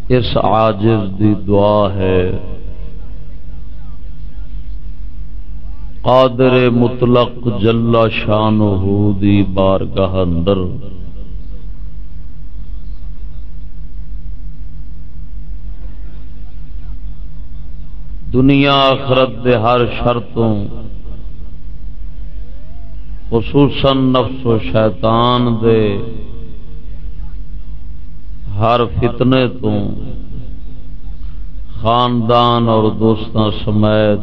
اس عاجز دی دعا ہے قادر مطلق جل شانہ دی بارگاہ اندر دنیا آخرت دے ہر شرطوں خصوصاً نفس و شیطان دے ہر فتنے تو خاندان اور دوستاں سمیت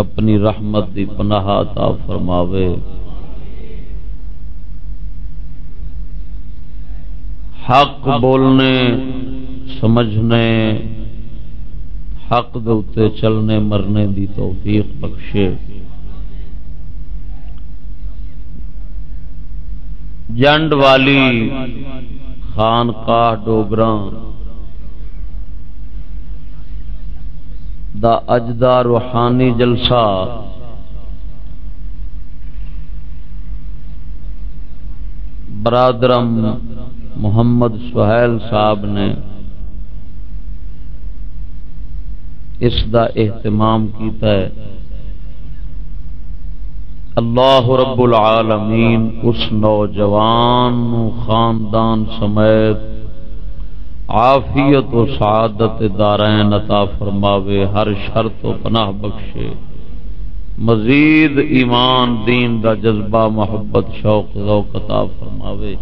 اپنی رحمت دی پناہ عطا فرماوے۔ حق بولنے سمجھنے حق دے اتے چلنے مرنے دی توفیق بخشے۔ جنڈ والی خانقاہ ڈوگراں دا اجدا روحانی جلسہ برادرم محمد سہیل صاحب نے اس دا اہتمام کیتا ہے۔ اللہ رب العالمین اس نوجوان خاندان سمیت عافیت و سعادت دارین عطا فرماوے، ہر شرط و پناہ بخشے، مزید ایمان دین دا جذبہ محبت شوق ذوق عطا فرماوے۔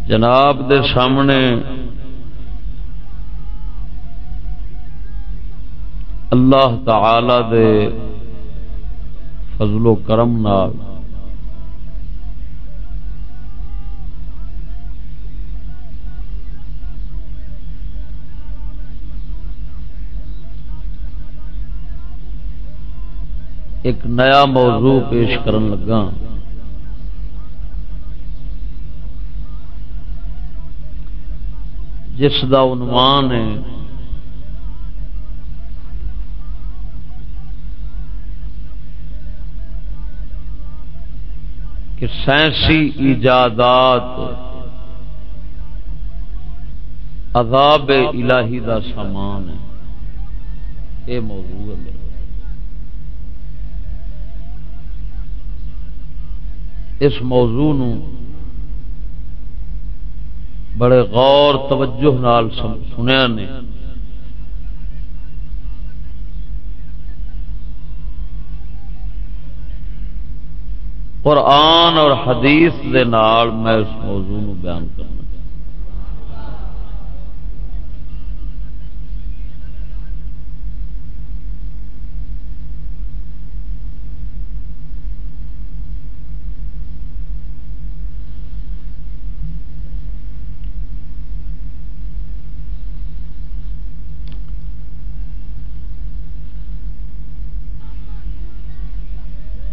جناب دے سامنے اللہ تعالی دے فضل و کرم نال ایک نیا موضوع پیش کرن لگا۔ جس دا عنوان ہے کہ سائنسی ایجادات عذاب الہی دا سامان ہے۔ یہ موضوع ہے میرا۔ اس موضوع نو بڑے غور توجہ نال سنیا نے، قرآن اور حدیث دے نال میں اس موضوع نو بیان کرنا۔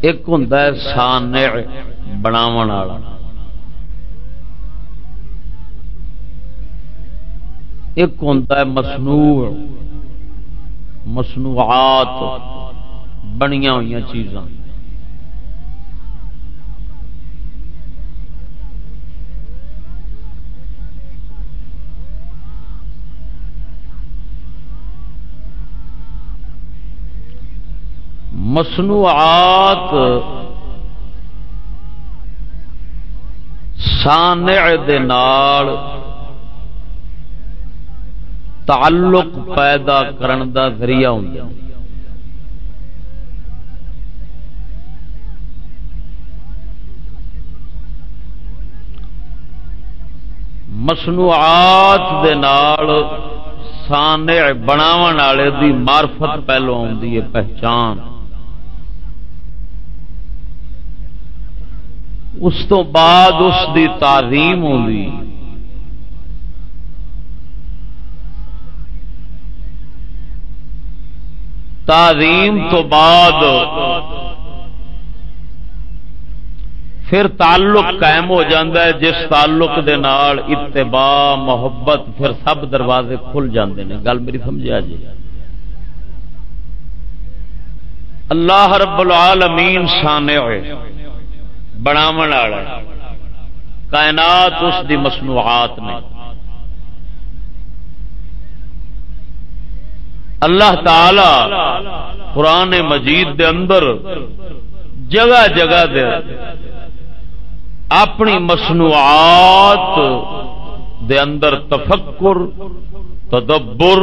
ایک ہوندا ہے صانع بناون والا، ایک ہوندا ہے مصنوع، مصنوعات بنیاں ہوئی چیزاں۔ مصنوعات صانع دے نال تعلق پیدا کرن دا ذریعہ ہوندا ہے۔ مصنوعات دے نال صانع بناون والے دی معرفت پہلو آندی ہے، پہچان۔ اس تو بعد اس دی تعظیم ہوئی، تعظیم تو بعد پھر تعلق قائم ہو جاتا ہے، جس تعلق دے نال اتباع محبت پھر سب دروازے کھل جاندے نے۔ گل میری سمجھا جی؟ اللہ رب العالمین صانع بناون والا کائنات اس دی مصنوعات نے. اللہ تعالی قرآن مجید دے اندر جگہ جگہ دے اپنی مصنوعات دے اندر تفکر، تدبر،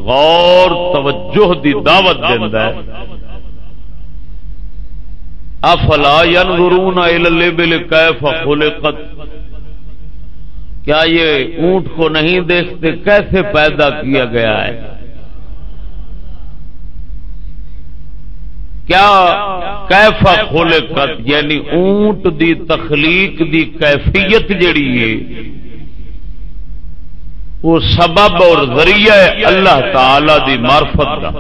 غور، توجہ دی دعوت دیندا ہے. افلا ينظرون الى الابل كيف خلقت، کیا یہ اونٹ کو نہیں دیکھتے کیسے پیدا کیا گیا ہے؟ کیا کیف خلقت یعنی اونٹ دی تخلیق دی کیفیت جڑی ہے وہ سبب اور ذریعہ ہے اللہ تعالی دی معرفت دا.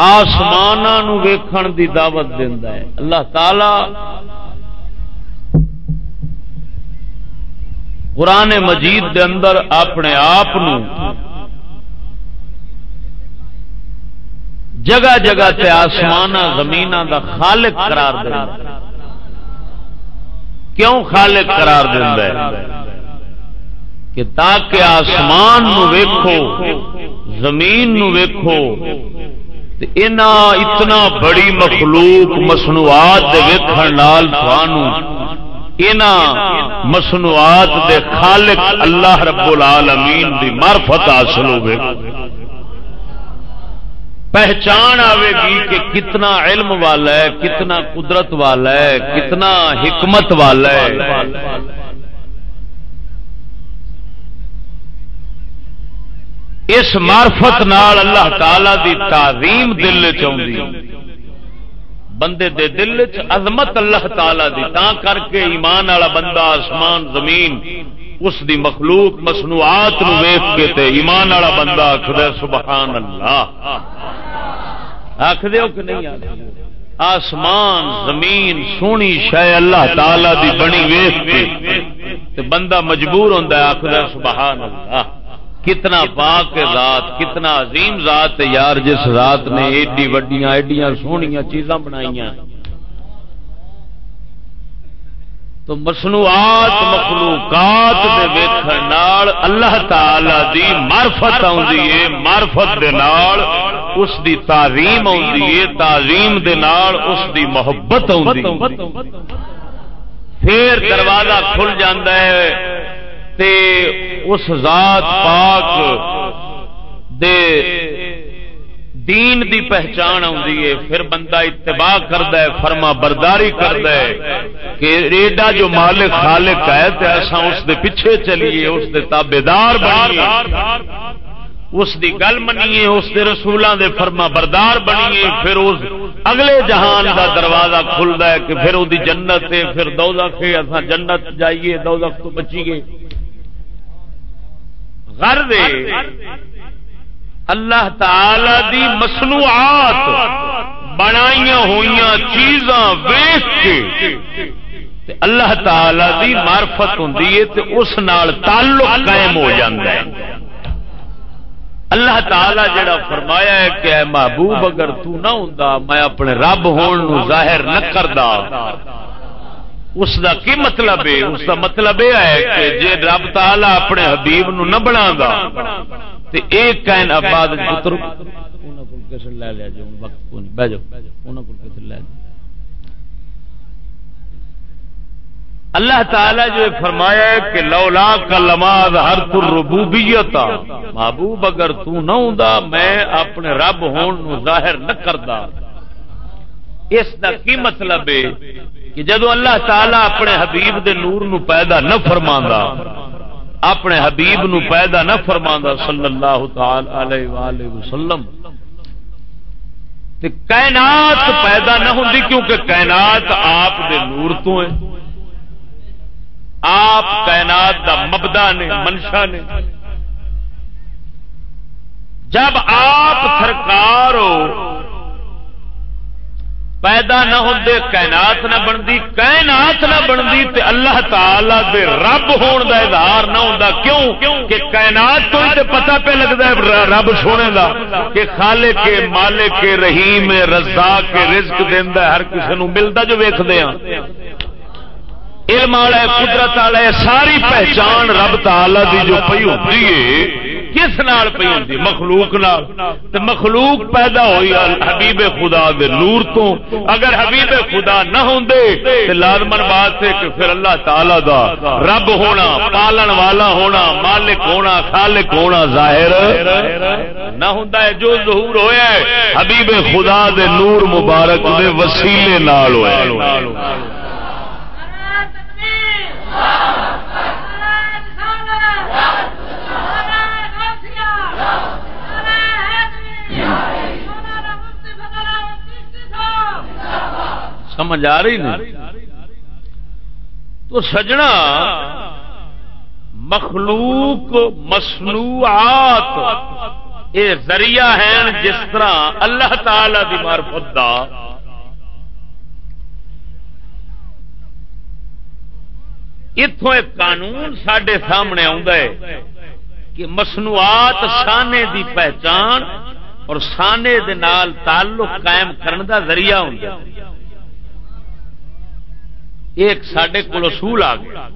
آسماناں نو ویکھن دی دعوت دیندا ہے اللہ تعالی. قرآن مجید دے اندر اپنے آپ نو جگہ جگہ تے آسماناں زمیناں دا خالق قرار دیندا ہے. کیوں خالق قرار دیندا ہے؟ کہ تاکہ آسمان نو ویکھو، زمین نو ویکھو، اتنا بڑی مخلوق مصنوعات دے ویکھن نال تھانوں انہاں مصنوعات دے خالق اللہ رب العالمین دی معرفت حاصل ہوے، پہچان آئے گی کہ کتنا علم والا ہے، کتنا قدرت والا ہے، کتنا حکمت والا ہے. اس معرفت نال اللہ تعالی دی تعظیم دل وچ آوندی، بندے دے دل وچ عظمت اللہ تعالی دی. تاں کر کے ایمان والا بندہ آسمان زمین اس دی مخلوق مصنوعات نو ویکھ کے تے ایمان والا بندہ آکھدا سبحان اللہ. آکھ دیو کہ نہیں آکھ؟ آسمان زمین سونی شے اللہ تعالی دی بنی ویکھ کے تے بندہ مجبور ہوندا ہے آکھدا سبحان اللہ. کتنا پاک ذات، کتنا عظیم ذات ہے یار، جس ذات نے ایڈی وڈیاں ایڈیاں سونیاں چیزاں بنائیاں. تو مصنوعات مخلوقات دے ویکھن نال اللہ تعالی دی معرفت آوندی ہے، معرفت دے نال اس دی تعظیم آوندی ہے، تعظیم دے نال اس دی محبت آوندی. پھر دروازہ کھل جاندا ہے تے اس ذات پاک دے دین دی پہچان آتی ہے. پھر بندہ اتباع کرتا ہے، فرما برداری کرتا ہے کہ ایڈا جو مالک خالق ہے تے اساں اس دے پیچھے چلیے، اس دے تابعدار بنیے، اس دی گل منیے، اس دے رسولاں دے فرما بردار بنیے. پھر اس اگلے جہان دا دروازہ کھلدا ہے کہ پھر وہ دی جنت ہے، پھر دوزخ ہے، اساں جنت جائیے، دوزخ تو بچیے. غرض اللہ تعالی دی مصنوعات بنائیاں ہوئیاں چیزاں ویکھ کے اللہ تعالی دی معرفت ہوندی ہے تے اس نال تعلق قائم ہو جاندا ہے. اللہ تعالی جڑا فرمایا ہے کہ اے محبوب اگر تو نہ ہوندا میں اپنے رب ہون نو ظاہر نہ کردا، اس دا کی مطلب ہے؟ اس دا مطلب یہ ہے کہ جے رب تعالی اپنے حبیب نو نہ بنادا تے ایک کائن آباد پتر انہاں کول کسے لے لیا جو وقت کو نہیں بیٹھ جاؤ، انہاں کول کسے لے جاؤ. اللہ تعالی جو فرمایا ہے کہ لولا کلمہ ظہرت الربوبیت، محبوب اگر تو نہ ہوندا میں اپنے رب ہون نو ظاہر نہ کردا. اس دا کی مطلب ہے کہ جدو اللہ تعالی اپنے حبیب دے نور نو پیدا نہ فرماندا، اپنے حبیب نو پیدا نہ فرماندا صلی اللہ تعالی علیہ وآلہ وسلم، تے کائنات پیدا نہ ہوندی، کیونکہ کائنات آپ دے نور تو ہیں، آپ کائنات دا مبدا نے، منشا نے. جب آپ سرکار ہو پیدا نہ ہوندے کائنات نہ بنتی، کائنات نہ بنتی تے اللہ تعالی دے رب ہون دا اظہار نہ ہوندا۔ کیوں کہ کائنات تو تے پتہ پہ لگدا ہے رب سونے دا کہ خالق کے مالک کے رحیم رزاق کے رزق دیندا ہر کسی نو ملدا جو ویکھدے ہاں، علم والا ہے، قدرت والا ہے، ساری پہچان رب تعالی دی جو پئی ہوندی ہے کس نال پئی ہوندی؟ مخلوق نال۔ تے مخلوق پیدا ہوئی حبیب خدا دے نور تو، اگر حبیب خدا نہ ہوندے تے لازمن بات ہے کہ پھر اللہ تعالی دا رب ہونا، پالن والا ہونا، مالک ہونا، خالق ہونا ظاہر نہ ہوندا ہے۔ جو ظہور ہویا ہے حبیب خدا دے نور مبارک دے وسیلے نال ہویا ہے۔ سمجھ آ رہی نہیں؟ تو سجنا مخلوق مصنوعات یہ ذریعہ ہیں جس طرح اللہ تعالی دی معرفت دا اتوں ایک قانون ساڈے سامنے آندا ہے کہ مصنوعات سانے دی پہچان اور سانے دے نال تعلق قائم کرنے دا ذریعہ ہوندا ہے۔ ایک ساڈے کول اصول آ گیا،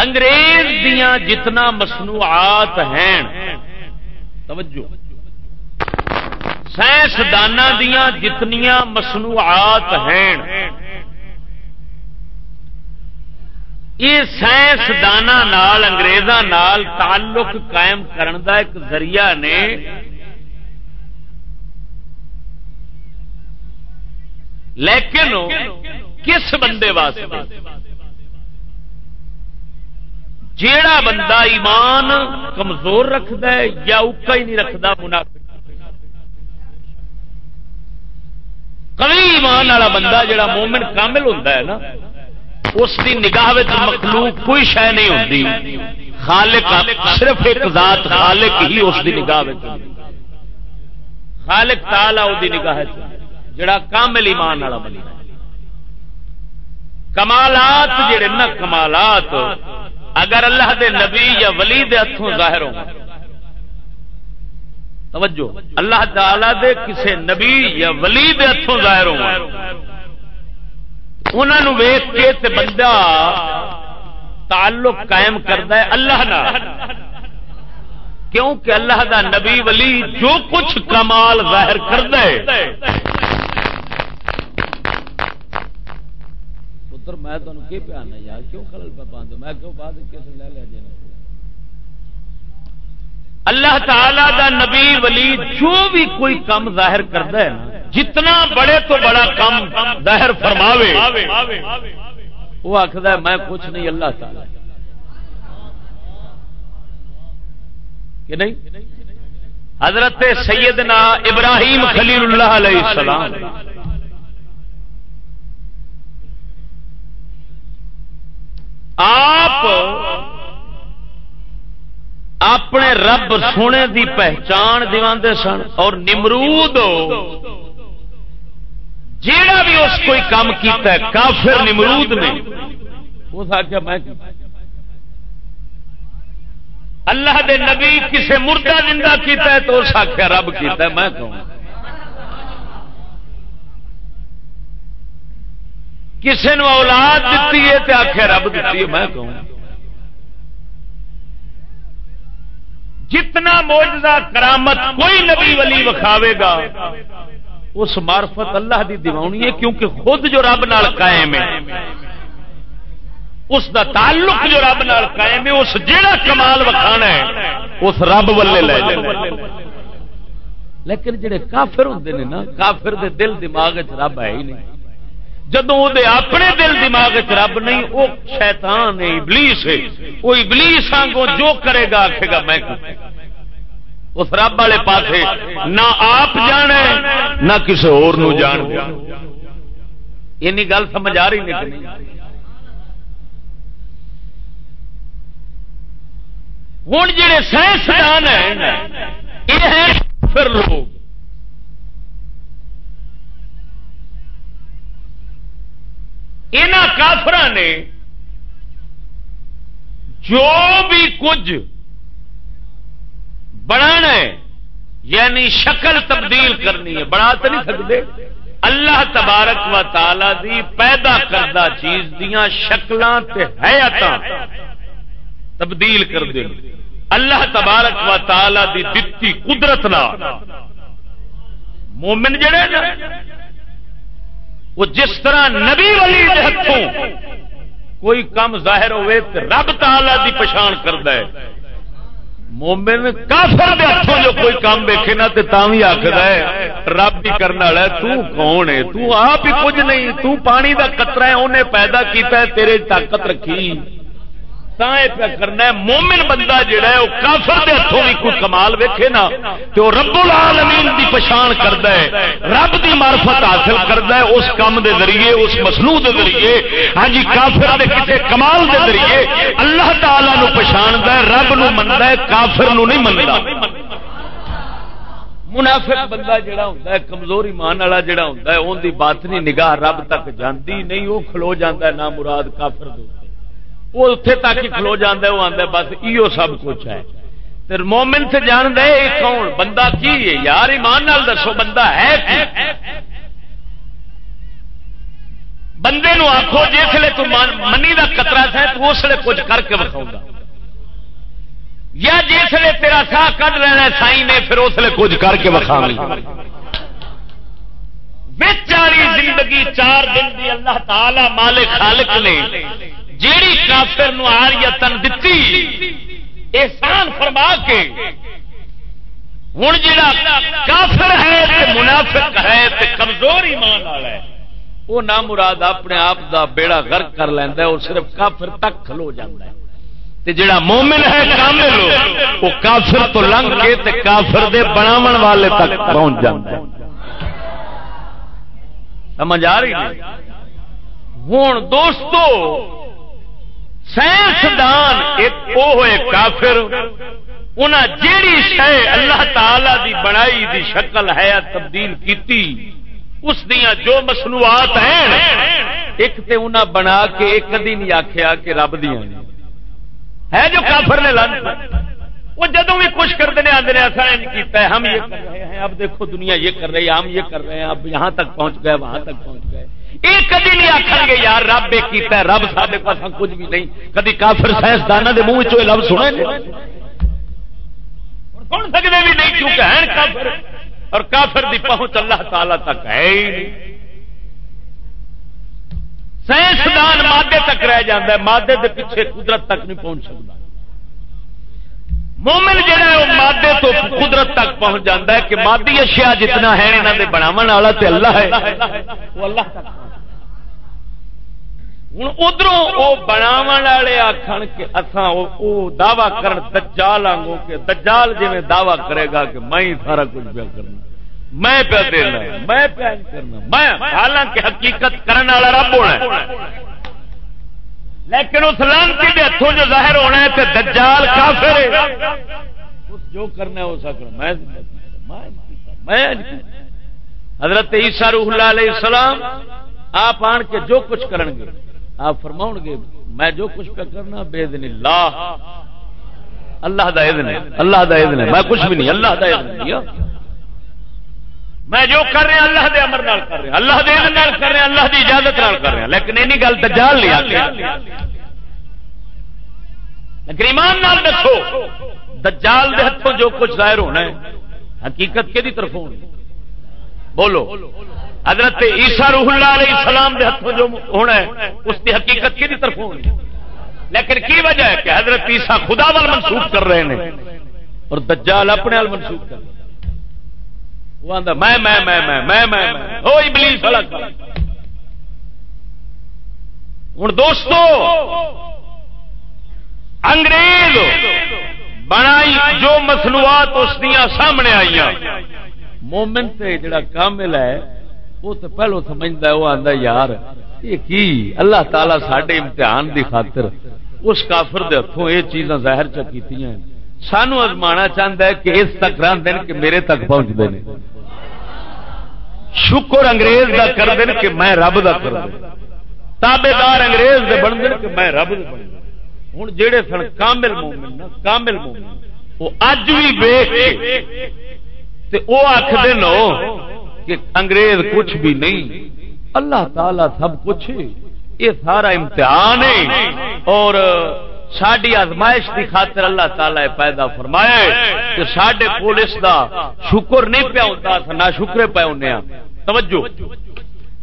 انگریز دیاں جتنا مصنوعات ہیں، توجہ، سائنسداناں دیاں جتنیاں مصنوعات ہیں، یہ سائنسداناں نال انگریزاں نال تعلق قائم کرن دا ایک ذریعہ نے۔ لیکن کس بندے واسطے؟ جیڑا بندہ ایمان کمزور رکھدا ہے یا اکا ہی نہیں رکھدا، منافق۔ قوی ایمان والا بندہ جیڑا مومن کامل ہوندا ہے نا، اس دی نگاہ وچ مخلوق کوئی شے نہیں ہوندی، خالق صرف ایک ذات خالق ہی اس دی نگاہ وچ، خالق تعالی او دی نگاہ وچ جڑا کامل ایمان والا بندہ ہے۔ کمالات جڑے نا کمالات اگر اللہ دے نبی یا ولی دے ہتھوں ظاہر ہوں، توجہ، اللہ تعالی دے کسے نبی یا ولی دے ہتھوں ظاہر ہوں، انہاں نو ویکھ کے تے بندہ تعلق قائم کردا ہے اللہ نال، کیونکہ اللہ دا نبی ولی جو کچھ کمال ظاہر کردا ہے۔ میں تمہیں کی پیانا یار، کیوں خلل پہ باندھو؟ میں کیوں بعد کیسے لے لیا جائے؟ اللہ تعالی دا نبی ولی جو بھی کوئی کم ظاہر کرتا ہے نا، جتنا بڑے تو بڑا کم ظاہر فرماوے، وہ آخر ہے میں کچھ نہیں، اللہ تعالی کہ نہیں۔ حضرت سیدنا ابراہیم خلیل اللہ علیہ السلام آپ اپنے رب سونے دی پہچان دیواندے سن، اور نمرود جیڑا بھی اس کوئی کام کیتا ہے کافر نمرود نے اس آخیا میں اللہ دے نبی کسے مردہ زندہ کیتا ہے تو اس آخیا رب کیتا ہے، میں کہوں کسی نے اولاد دیتی ہے تو آخیا رب دیتی ہے، میں کہوں جتنا معجزہ کرامت کوئی نبی ولی وکھاوے گا اس معرفت اللہ دی دیوانی ہے، کیونکہ خود جو رب نال قائم ہے، اس دا تعلق جو رب نال قائم ہے، اس جیڑا کمال وکھانا ہے اس رب والے لے جائے۔ لیکن جڑے کافر ہوندے نے نا، کافر دے دل دماغ وچ رب ہے ہی نہیں، جدوں دے اپنے دل دماغ وچ رب نہیں، وہ شیطان ہے، ابلیس ہے، وہ ابلیس آنگوں جو کرے گا آکھے گا میں کروں، اس رب والے پاسے نہ آپ جانے نہ کسی اور نو جان دے۔ اینی گل سمجھ آ رہی نہیں؟ ہوں جڑے سائنسدان ہیں یہ ہیں پھر لوگ انہاں کافراں نے جو بھی کچھ بنانا ہے یعنی شکل تبدیل کرنی ہے بنا تو نہیں سکتے اللہ تبارک و تعالی دی پیدا کردہ چیز دیاں شکلاں تے حیاتاں تبدیل کر دے اللہ تبارک و تعالی دی دتی قدرت نال مومن جڑے نا وہ جس طرح نبی ولی دے ہتھوں کوئی کم ظاہر ہوئے تے رب تعالی دی پہچان کردا ہے مومن کافر دے ہتھوں جو کوئی کام ویکھے نا تے تاں وی آکھدا ہے رب بھی کرنے والا ہے تو کون ہے تو آپ ہی کچھ نہیں تو پانی دا قطرہ ہے انہیں پیدا کیتا ہے تیرے طاقت رکھی پہ کرنا ہے مومن بندہ جڑا ہے وہ کافر دے ہتھوں بھی کوئی کمال ویکھے نا تو رب العالمین دی پہچان کردا ہے رب دی معرفت حاصل کردا ہے اس کام دے ذریعے اس مصنوع دے ذریعے ہاں جی کافر دے کسے کمال دے ذریعے اللہ تعالی نو پہچاندا ہے رب نو مندا ہے کافر نو نہیں مندا منافق بندہ جڑا ہوندا ہے کمزور ایمان والا جڑا ہوندا ہے اون دی باطنی نگاہ رب تک جاندی نہیں وہ کھلو جاندا ہے نا مراد کافر دے وہ اتنے تک ہی کھلو جانا ہے وہ آتا ہے بس ایو سب کچھ ہے پھر مومن سے جان دے کون بندہ کی ہے یار ایمان نال دسو بندہ ہے کی بندے نو آخو جسے تو منی دا قطرہ ہے تو اس لیے کچھ کر کے بکھاؤں گا یا جسے تیرا ساہ کٹ لینا سائی نے پھر اس لیے کچھ کر کے بکھاؤں گا بیچاری زندگی 4 دن دی اللہ تعالی مالک خالق نے جیڑی کافر نو عاریتن دتی احسان فرما کے ہن جڑا کافر ہے تے منافق ہے تے کمزور ایمان والا ہے وہ نا مراد اپنے آپ دا بیڑا غرق کر لیندا ہے وہ صرف کافر تک کھلو جاندا ہے تے جڑا مومن ہے کامل وہ کافر تو لنگ کے تے کافر دے بناون والے تک پہنچ جاندا ہے سمجھ آ رہی ہے ہن دوستو سائنسدان ایک وہ ہوئے کافر انہاں جیڑی شے اللہ تعالی دی بنائی دی شکل ہے تبدیل کیتی اس دیاں جو مصنوعات ہیں ایک تے انہاں بنا کے ایک کدی نہیں آکھیا کہ رب دیاں ہے جو کافر نے لعنت وہ جدوں بھی کچھ کرتے ہیں آندے نے ایسا نہیں کیتا ہے ہم یہ کر رہے ہیں اب دیکھو دنیا یہ کر رہی ہے ہم یہ کر رہے ہیں اب یہاں تک پہنچ گئے وہاں تک پہنچ گئے یہ کدی نہیں آخر گے یار رب یہ کیتا ہے رب سارے پاس کچھ بھی نہیں کدی کافر سائنسدانوں کے منہ چ لفظ سنے سن سکتے بھی نہیں کیونکہ ہیں کافر اور کافر دی پہنچ اللہ تعالی تک ہے ہی نہیں سائنسدان مادے تک رہ جاتا ہے مادے کے پیچھے قدرت تک نہیں پہنچ سکتا مومن جہاں ہے وہ مادے تو قدرت تک پہنچ جاتا ہے کہ مادی اشیاء جتنا ہے انہوں نے بناون والا تے اللہ ہے وہ اللہ تک ہوں ادھروں وہ بناون والے آخن کہ اساں وہ دعوی کرن دجال آنگوں کہ دجال جی دعوی کرے گا کہ میں ہی سارا کچھ پیا کرنا میں پیا دینا میں پیا کرنا میں حالانکہ حقیقت کرنے والا رب ہونا ہے لیکن اس لعنتی کے ہاتھوں جو ظاہر ہونا ہے کہ دجال کافر ہے جو کرنا ہے وہ سکنا میں حضرت عیسیٰ روح اللہ علیہ السلام آپ آن کے جو کچھ کریں گے آپ فرماؤ گے میں جو کچھ پہ کرنا باذن اللہ اللہ دا اذن ہے اللہ دا اذن ہے میں کچھ بھی نہیں اللہ دا اذن ہے میں جو کر رہے ہیں اللہ دے امر نال کر رہے ہیں اللہ دے اذن نال کر رہے ہیں اللہ دی اجازت نال کر رہے ہیں لیکن اینی گل دجال نہیں آتی لیکن ایمان نال دسو دجال دے ہتھوں جو کچھ ظاہر ہونا ہے حقیقت کیدی طرف ہونی بولو حضرت عیسیٰ روح اللہ علیہ السلام دے ہتھوں جو ہونا ہے اس کی حقیقت کیدی طرف ہونی لیکن کی وجہ ہے کہ حضرت عیسیٰ خدا وال منسوب کر رہے ہیں اور دجال اپنے وال منسوب کر رہے ہیں وہ آندا میں او ابلیس والا ہن دوستو انگریز بنائی جو مصنوعات اس دیاں سامنے آئیاں مومن تے جڑا کامل ہے وہ تو پہلو سمجھدا ہے وہ آندا یار یہ کی اللہ تعالی ساڈے امتحان دی خاطر اس کافر دے ہتھوں یہ چیزاں ظاہر چ کیتیاں سانو ازمانا چاہتا ہے کہ اس تک رہتے ہیں کہ میرے تک پہنچتے ہیں. شکر انگریز دا کرتے ہیں کہ میں رب دا کر تابے دار انگریز دے بنتے ہیں کہ میں رب دے بن. ہوں جہے سن کامل مومن نا کامل مومن وہ اج بھی ویخ وہ آخر نو کہ انگریز کچھ بھی نہیں اللہ تعالی سب کچھ. یہ سارا امتحان ہے اور ساری آزمائش کی خاطر اللہ تعالی پیدا فرمائے کہ سڈے کول اس دا شکر نہیں پیا ہوتا نہ شکرے پے ہونے. توجہ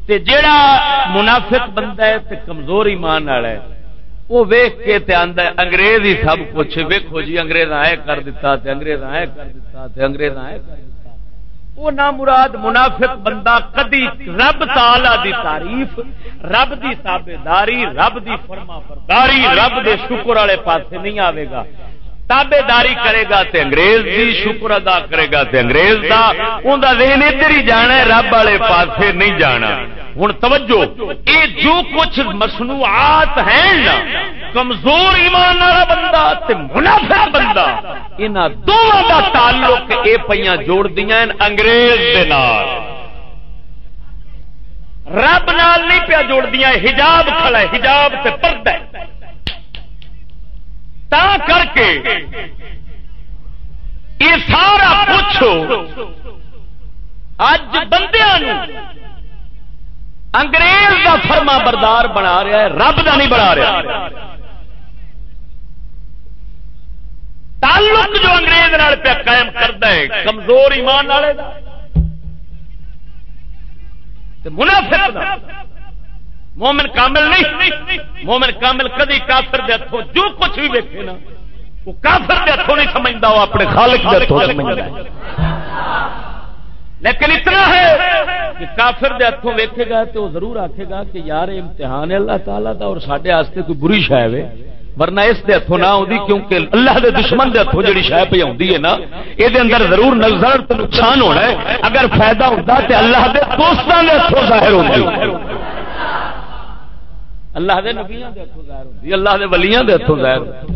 تے جیڑا منافق بندہ ہے تے کمزور ایمان والا ہے وہ ویخ کے تے آندا ہے انگریز ہی سب کچھ. ویکھو جی انگریز آئے کر دیتا تے انگریز آئے کر دیتا تے انگریز آئے کر دیتا. وہ نہ مراد منافق بندہ کدی رب تعالی دی تعریف رب دی تابعداری رب دی فرما برداری رب دے شکر والے پاسے نہیں آئے گا. تابعداری کرے گا تے انگریز دی شکر ادا کرے گا تے انگریز دا اون دا ذہن ادھر ہی جانا ہے رب والے پاسے نہیں جانا. ہن توجہ اے جو کچھ مصنوعات ہیں نا کمزور ایمان والا بندہ تے منافق بندہ انہاں دونوں دا تعلق اے پیاں جوڑ دیاں انگریز دے نال رب نال نہیں پیا جوڑ دیاں. حجاب کھڑا ہے حجاب تے پردہ ہے تا کر کے یہ سارا کچھ اج بندیاں انگریز دا فرما بردار بنا رہا ہے رب دا نہیں بنا رہا. تعلق جو انگریز نال پہ قائم کرتا ہے کمزور ایمان والے دا تے منافق دا. مومن کامل نہیں. مومن کامل کدی کافر دے ہتھوں جو کچھ بھی ویکھے نا وہ کافر دے ہتھوں نہیں سمجھدا وہ اپنے خالق دے ہتھوں سمجھدا ہے. لیکن اتنا ہے کہ کافر دے ہتھوں ویکھے گا تو وہ ضرور آکھے گا کہ یار امتحان ہے اللہ تعالیٰ دا اور ساڈے واسطے کوئی بری شے ہے ورنہ اس دے ہتھوں نہ ہوندی کیونکہ اللہ دے دشمن دے ہتھوں جڑی شے پئی ہوندی ہے نا اے دے اندر ضرور نظر تے نقصان ہونا ہے. اگر فائدہ ہوندا تے اللہ دے دوستاں دے ہتھوں ظاہر ہوندی اللہ دے نبیاں دے ہتھوں ظاہر ہوندی اللہ دے ولیاں دے ہتھوں ظاہر ہوندی.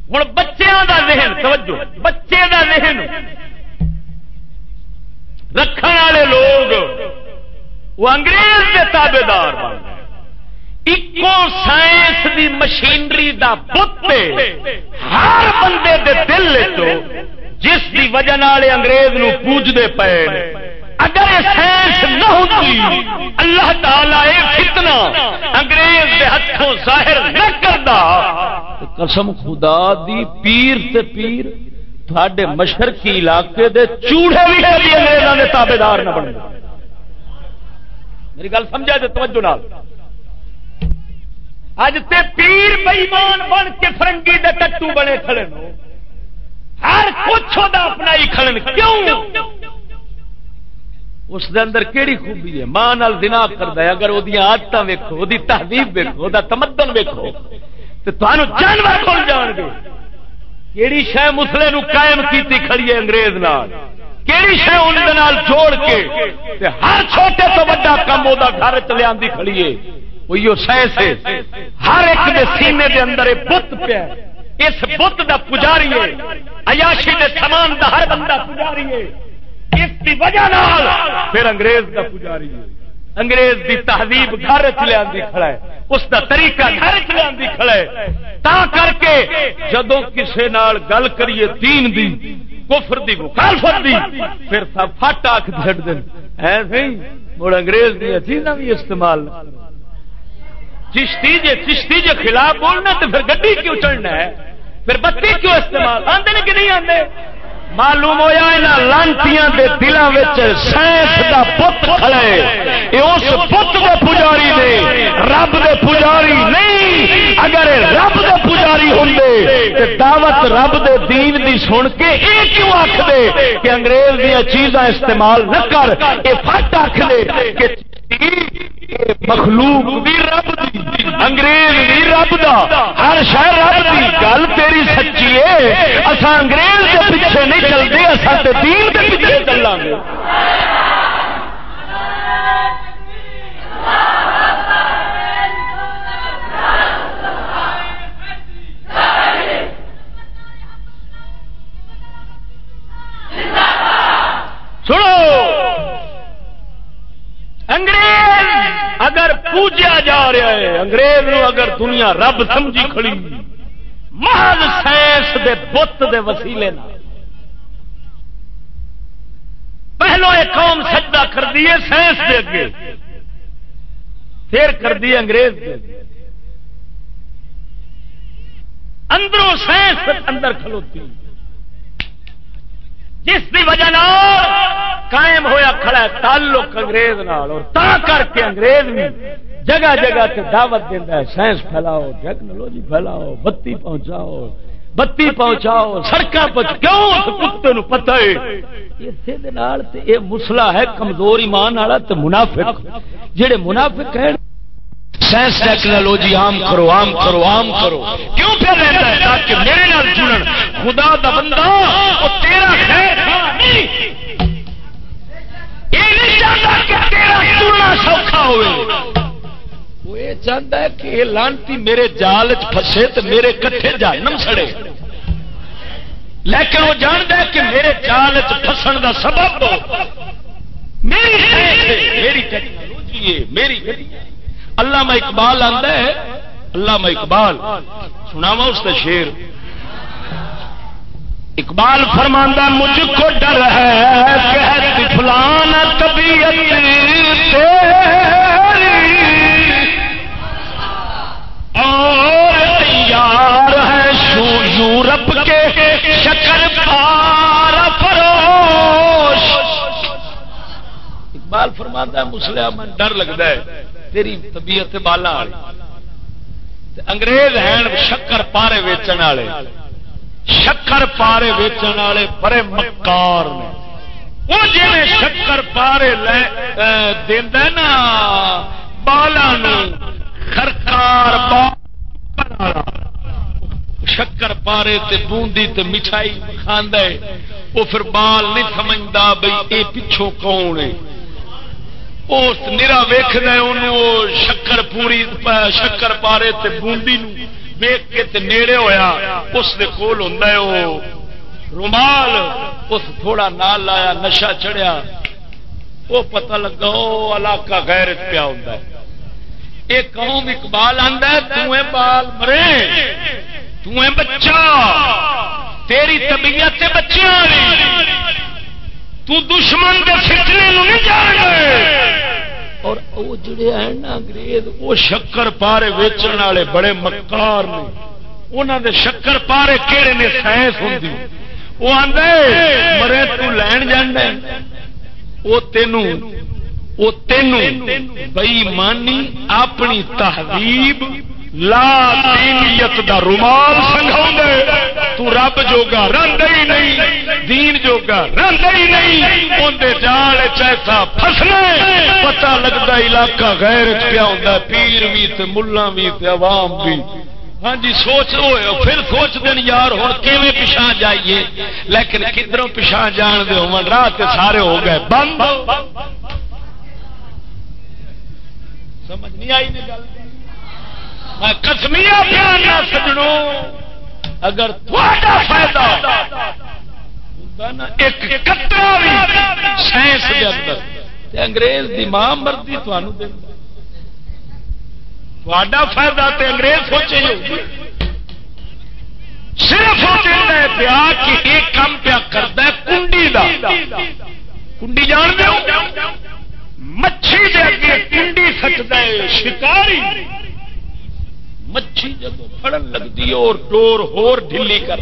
ہوں بچیاں دا ذہن توجہ بچے دا ذہن رکھنے والے لوگ وہ انگریز کے تابے دار بن گئے. اکو سائنس دی مشینری دا بت ہر بندے دے دل جس دی وجہ نال انگریز نو پوجدے پے. اگر سائنس نہ ہوتی اللہ تعالی اے فتنہ انگریز دے ہتھوں ظاہر نہ کردا قسم خدا دی پیر تے پیر تھاڈے مشرقی علاقے دے چوڑے بھی انگریزاں دے تابعدار نہ بن. میری گل سمجھا جے توجہ نال. اج تے پیر بے ایمان بن کے فرنگی دے ٹٹو بنے کھڑے نو ہر کچھ دا اپنا ہی کھڑن. کیوں؟ اس دے اندر کیڑی خوبی ہے؟ ماں نال زنا کردا ہے اگر اودی عادتاں ویکھو اودی تہذیب ویکھو اودا تمدن ویکھو تے تانوں جانور کھل جان گے. کیڑی شے مسلے نو قائم کیتی کھڑی ہے انگریز نال کیڑی شے ان دے نال جوڑ کے تے ہر چھوٹے تو بڑا کم اودا گھر چ لیاندی کھڑی ہے. وہیو سائنس ہے. ہر ایک دے سینے دے اندر اے بت پیا اس بت دا پجاری ہے. عیاشی دے سامان دا ہر بندہ پجاری ہے. اس کی وجہ نال پھر انگریز دا پجاری ہے. انگریز دی تہذیب گھر چ لیاندی کھڑا ہے اس دا طریقہ گھر چ لیاندی کھڑا ہے. تا کر کے جدوں کسے نال گل کریے دین دی کفر دی مخالفت دی پھر سب پھٹ آکھ چھڈ دین ایسے ہی مڑ انگریز دی چیزاں بھی استعمال. چشتی جے خلاف بولنا تو پھر گڈی کیوں چڑھنا ہے پھر بتی کیوں استعمال آندے نے کہ نہیں آندے. معلوم ہویا انہاں لانتیاں دے دلاں وچ سائنس دا پت کھڑے اے اس پت دے پجاری نے رب دے پجاری نہیں. اگر رب دے پجاری ہوندے تے دعوت رب دے دین دی سن کے اے کیوں آکھدے کہ انگریز دیاں چیزاں استعمال نہ کر. اے پھٹ آکھدے کہ مخلوق بھی رب دی انگریز بھی رب دا ہر شے رب دی. گل تیری سچی ہے. اساں انگریز دے پیچھے نہیں چلتے اساں تے دین دے پیچھے چلاں گے. انگریز اگر پوجیا جا رہا ہے، انگریز نو اگر دنیا رب سمجھی کھڑی محض سائنس دے بت دے وسیلے نال پہلو ایک قوم سجدہ کر دیے سائنس دے اگے، پھر کر دیے انگریز دے اندروں سائنس اندر کھلوتی، جس کی وجہ قائم ہویا کھڑا ہے تعلق انگریز نال، اور تا کر کے انگریز بھی جگہ جگہ سے دعوت دینا ہے سائنس پھیلاؤ، ٹیکنالوجی پھیلاؤ، بتی پہنچاؤ سڑکاں پہ کیوں کتے نو پتہ ہے اسے دے نال تے اے مسئلہ ہے کمزور ایمان والا تے منافق، جڑے منافق ہیں سائنس ٹیکنالوجی عام کرو کیوں پہ رہتا ہے تاکہ میرے نال جڑن، خدا دا بندہ وہ تیرا خیر نہیں، یہ نہیں چاہتا کہ تیرا جڑنا سوکھا ہوئے، وہ یہ چاہتا ہے کہ یہ لانتی میرے جال پھسے تو میرے کٹھے جہنم سڑے، لیکن وہ جانتا ہے کہ میرے جال پھسن دا سبب میری ٹیکنالوجی ہے، میری گڈی۔ علامہ اقبال آندا ہے، علامہ اقبال سناواں اس کا شعر، اقبال فرماندا مجھ کو ڈر ہے کہ فلان طبیعت تیری اور یار ہے یورپ کے شکر پارا فروش۔ اقبال فرماندا ہے مسلم من ڈر لگتا ہے تیری طبیعت بالا والی، انگریز ہیں شکر پارے ویچن والے، شکر پارے ویچن والے بڑے مکار نے، وہ جی شکر پارے دینا نا بالا خرکار شکر پارے تے بوندی تے مٹھائی کھاندا ہے، وہ پھر بال نہیں سمجھتا بھئی اے پچھوں کون ہے، اس نرا ویکھدا ہے انہوں شکر پوری شکر پارے تے بوندی نو ویکھ کے تے نیڑے ہویا، اس دے کول ہوندا ہے او رومال، اس تھوڑا نال لایا نشہ چڑھیا، وہ پتہ لگا او علاقہ غیرت پیا ہوندا ہے۔ ایک قوم اقبال آندا ہے تُویں بال مرے تُویں بچہ، تیری طبیعت تے بچیاں والی، تو دشمن دے فتنے نو نہیں جان دے۔ اور وہ جڑے ہیں نا انگریز وہ شکر پارے ویچن والے بڑے مکار نے، انہاں دے شکر پارے کہڑے نے سائنس ہوندی، وہ آندے مرے تو لین جاندا ہے، وہ تینوں بے ایمانی اپنی تہذیب لا دینیت دا رومال سنگھاؤندے، تو رب جوگا رہندا ہی نہیں، دین جوگا رہندا ہی نہیں، اندے جال چیسا پھسنا پتہ لگدا علاقہ غیرت پیا ہوندا، پیر بھی تے ملا بھی تے عوام بھی۔ ہاں جی سوچ ہوئے پھر سوچ دین یار ہن کیویں پیچھے جائیے، لیکن کدھروں پیچھے جان دے ہون راہ تے سارے ہو گئے بند۔ سمجھ نہیں آئی نے گل، میں قسمیہ پیارنا سجنوں، اگر تھوڑا فائدہ ایک قطرہ بھی سائنس دے اندر تے انگریز دی ماں مردی تھانوں دے تھوڑا فائدہ تے انگریز سوچے جو صرف وہ دیتا ہے پیا کہ ایک کام پیا کرتا ہے کنڈی دا، کنڈی جان دے ہو مچھی دے اگے کنڈی سٹدا ہے شکاری، مچھی جب پھڑن لگتی ہے اور ڈور ہور ڈھلی کر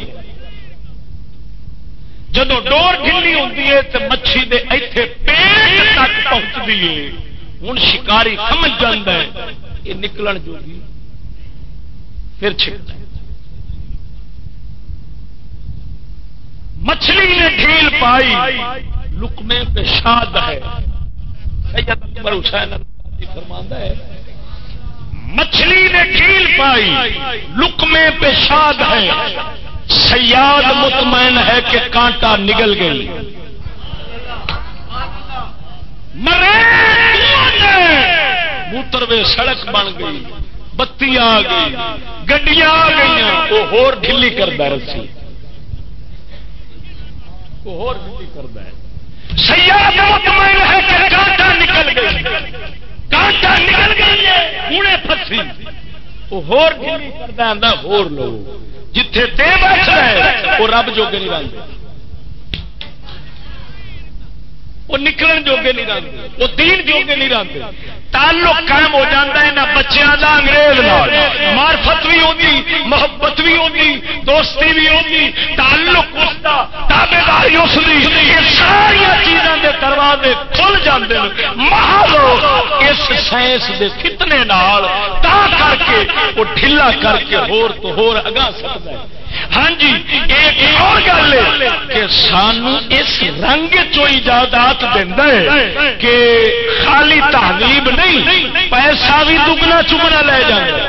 جدو ڈور ڈھلی ہوتی ہے تو مچھی دے ایتھے پیٹ تک پہنچتی ہے، ہوں شکاری سمجھ جاتا ہے یہ نکلن جو بھی پھر چھکتا ہے۔ مچھلی نے ڈھیل پائی لقمے پہ شاد ہے، سید اکبر حسین فرماتا ہے مچھلی نے ڈھیل پائی لقمے پہ شاد ہے، صیاد مطمئن ہے کہ کانٹا نگل گئی، مرے موتروے سڑک بن گئی، بتی آ گئی، گڈیاں آ گئی، وہ ہور ڈھلی کرتا ہے رسی، وہ ہور ڈھلی کرتا ہے، صیاد مطمئن ہے کہ کانٹا نکل گئی، وہ ہور ڈھیلی کرتا آتا ہور لو جتھے تے بیٹھ رہے وہ رب جوگے نہیں رہتے وہ نکلن جوگے نہیں رہتے وہ دین جوگے نہیں رہتے تعلق قائم ہو جاتا ہے نہ بچیاں دا انگریز نال معرفت بھی ہوتی محبت بھی ہوتی دوستی بھی ہوتی تعلق اس دا تابعداری اس دی یہ ساری چیزاں دے دروازے کھل جاندے ہیں محض اس سائنس دے فتنے نال تا کر کے وہ ڈھلا کر کے ہور تو ہور اگا سکتا ہے ہاں جی ایک اور گل ہے کہ سانو اس رنگ چو اجازت دیندا ہے کہ خالی تہذیب نہیں پیسہ بھی دگنا چگنا لے جائے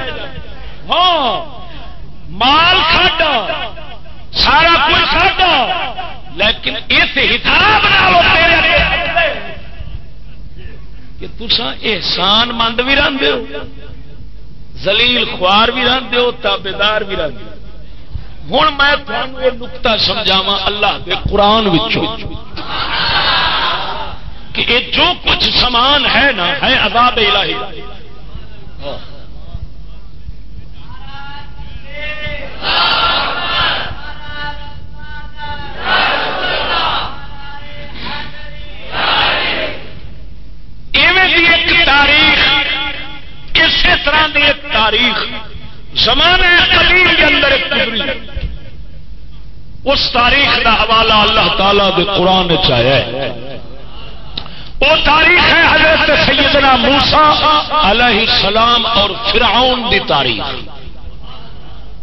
ہاں مال کھاٹا سارا کچھ کھاٹا لیکن اس حساب کہ تساں احسان مند بھی رہندے ہو ذلیل خوار بھی رہندے ہو تابعدار بھی رہندے ہو ہوں میں تمہیں یہ نقطہ سمجھاوا اللہ کے قرآن وچوں کہ یہ جو کچھ سامان ہے نا ہے عذاب الہی ایک تاریخ اسی طرح کی ایک تاریخ زمانے قدیم کے اندر ایک گزری اس تاریخ کا حوالہ اللہ تعالی کے قرآن چاہیا ہے وہ تاریخ ہے حضرت سیدنا موسیٰ علیہ السلام اور فرعون دی تاریخ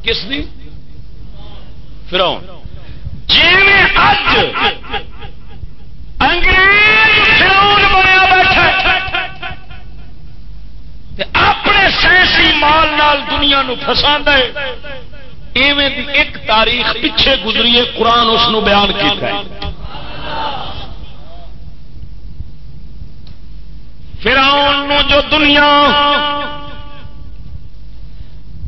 کس دی فرعون جیویں اج انگریز فرعون بنیا بیٹھا اپنے سائنسی مال نال دنیا نو فساندا ہے ایویں دی ایک تاریخ پیچھے گزری ہے قرآن اس نو بیان کیتا ہے فرعون نو جو دنیا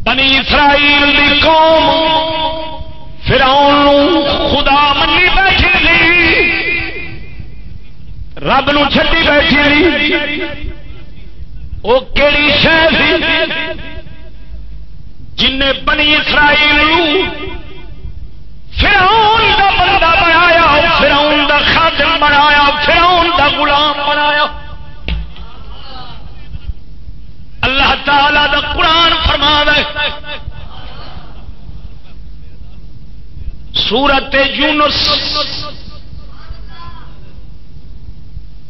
بنی اسرائیل دی قوم فرعون نو خدا منی بیٹھی سی رب نو چھڈی بیٹھی سی وہ کیڑی شے سی جن نے بنی اسرائیل فرعون دا بندہ بنایا فرعون دا خادم بنایا فرعون دا غلام بنایا اللہ تعالی دا قرآن فرماتا ہے سورۃ یونس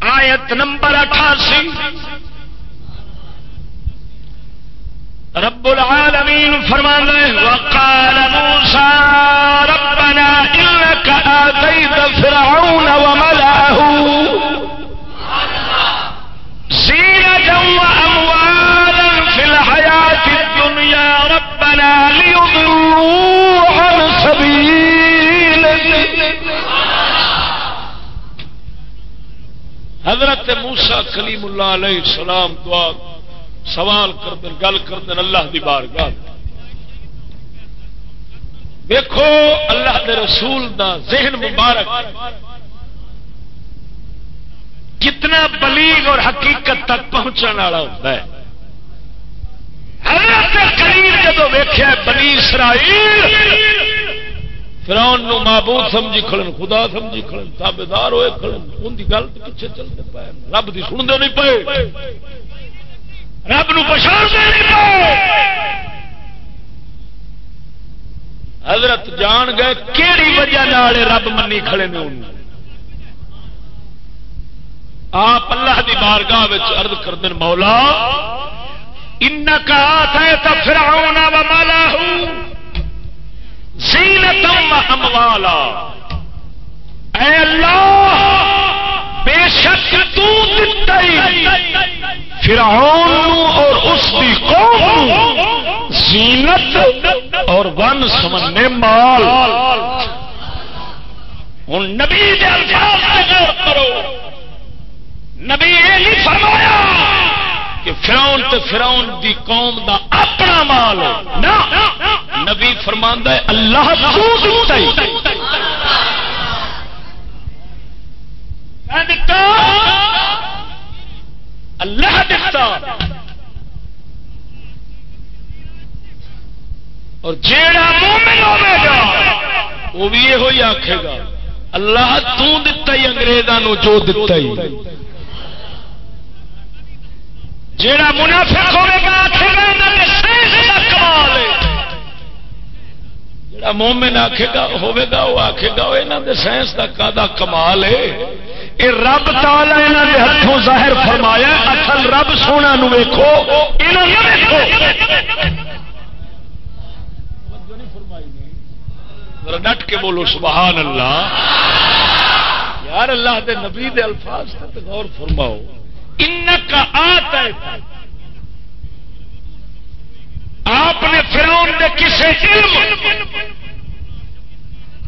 آیت نمبر 88 رب العالمین فرماتا ہے وقال موسیٰ ربنا انک آتیت فرعون وملأه زینة واموالا فی الحیاة الدنیا ربنا لیضلوا عن سبیلک حضرت موسیٰ کلیم اللہ علیہ السلام دعا سوال کردن گل کردن اللہ دی بارگاہ دیکھو اللہ دے رسول دا ذہن مبارک کتنا بلیغ اور حقیقت تک پہنچنے والا ہوتا ہے حضرت کریم جدو ویکھیا بنی اسرائیل فرعون نو معبود سمجھی کھڑن خدا سمجھی کھڑن تابعدار ہوئے کھڑن ان دی گل تے پیچھے چلتے پے رب دی سن دے نہیں پے رب نو پچھاڑ دے نہیں پے حضرت جان گئے کیڑی وجہ نال رب منی کھڑے نے انہوں آپ اللہ دی بارگاہ وچ عرض کردن مولا انک آتیت فرعون وملأه زینۃ واموالا اے اللہ بے شک تو دتا فرعون اور اس کی قوم زینت اور ون سمنے مال ہوں نبی دے الفاظ پہ غور کرو نبی یہ نہیں فرمایا کہ فرعون تے فرعون دی قوم دا اپنا مال نہ نبی فرماندا ہے اللہ تو اللہ دتا اور جیڑا مومن ہوے گا وہ بھی یہ آکھے گا اللہ تو دتا ہی انگریزاں جو دتا ہی. جیڑا منافق ہوے گا آکھے گا انہاں نے سائنس دا کمال ہے. جیڑا مومن آکھے گا ہوے گا وہ آکھے گا انہاں دے سائنس دا کادا کمال ہے. اے رب تعالی انہاں دے ہتھوں ظاہر فرمایا اصل رب سونا نو ویکھو انہاں نو ویکھو. ڈٹ کے بولو سبحان اللہ. یار اللہ دے نبی دے الفاظ تے غور فرماؤ. انکا آتا ہے آپ نے فرعون دے کسے علم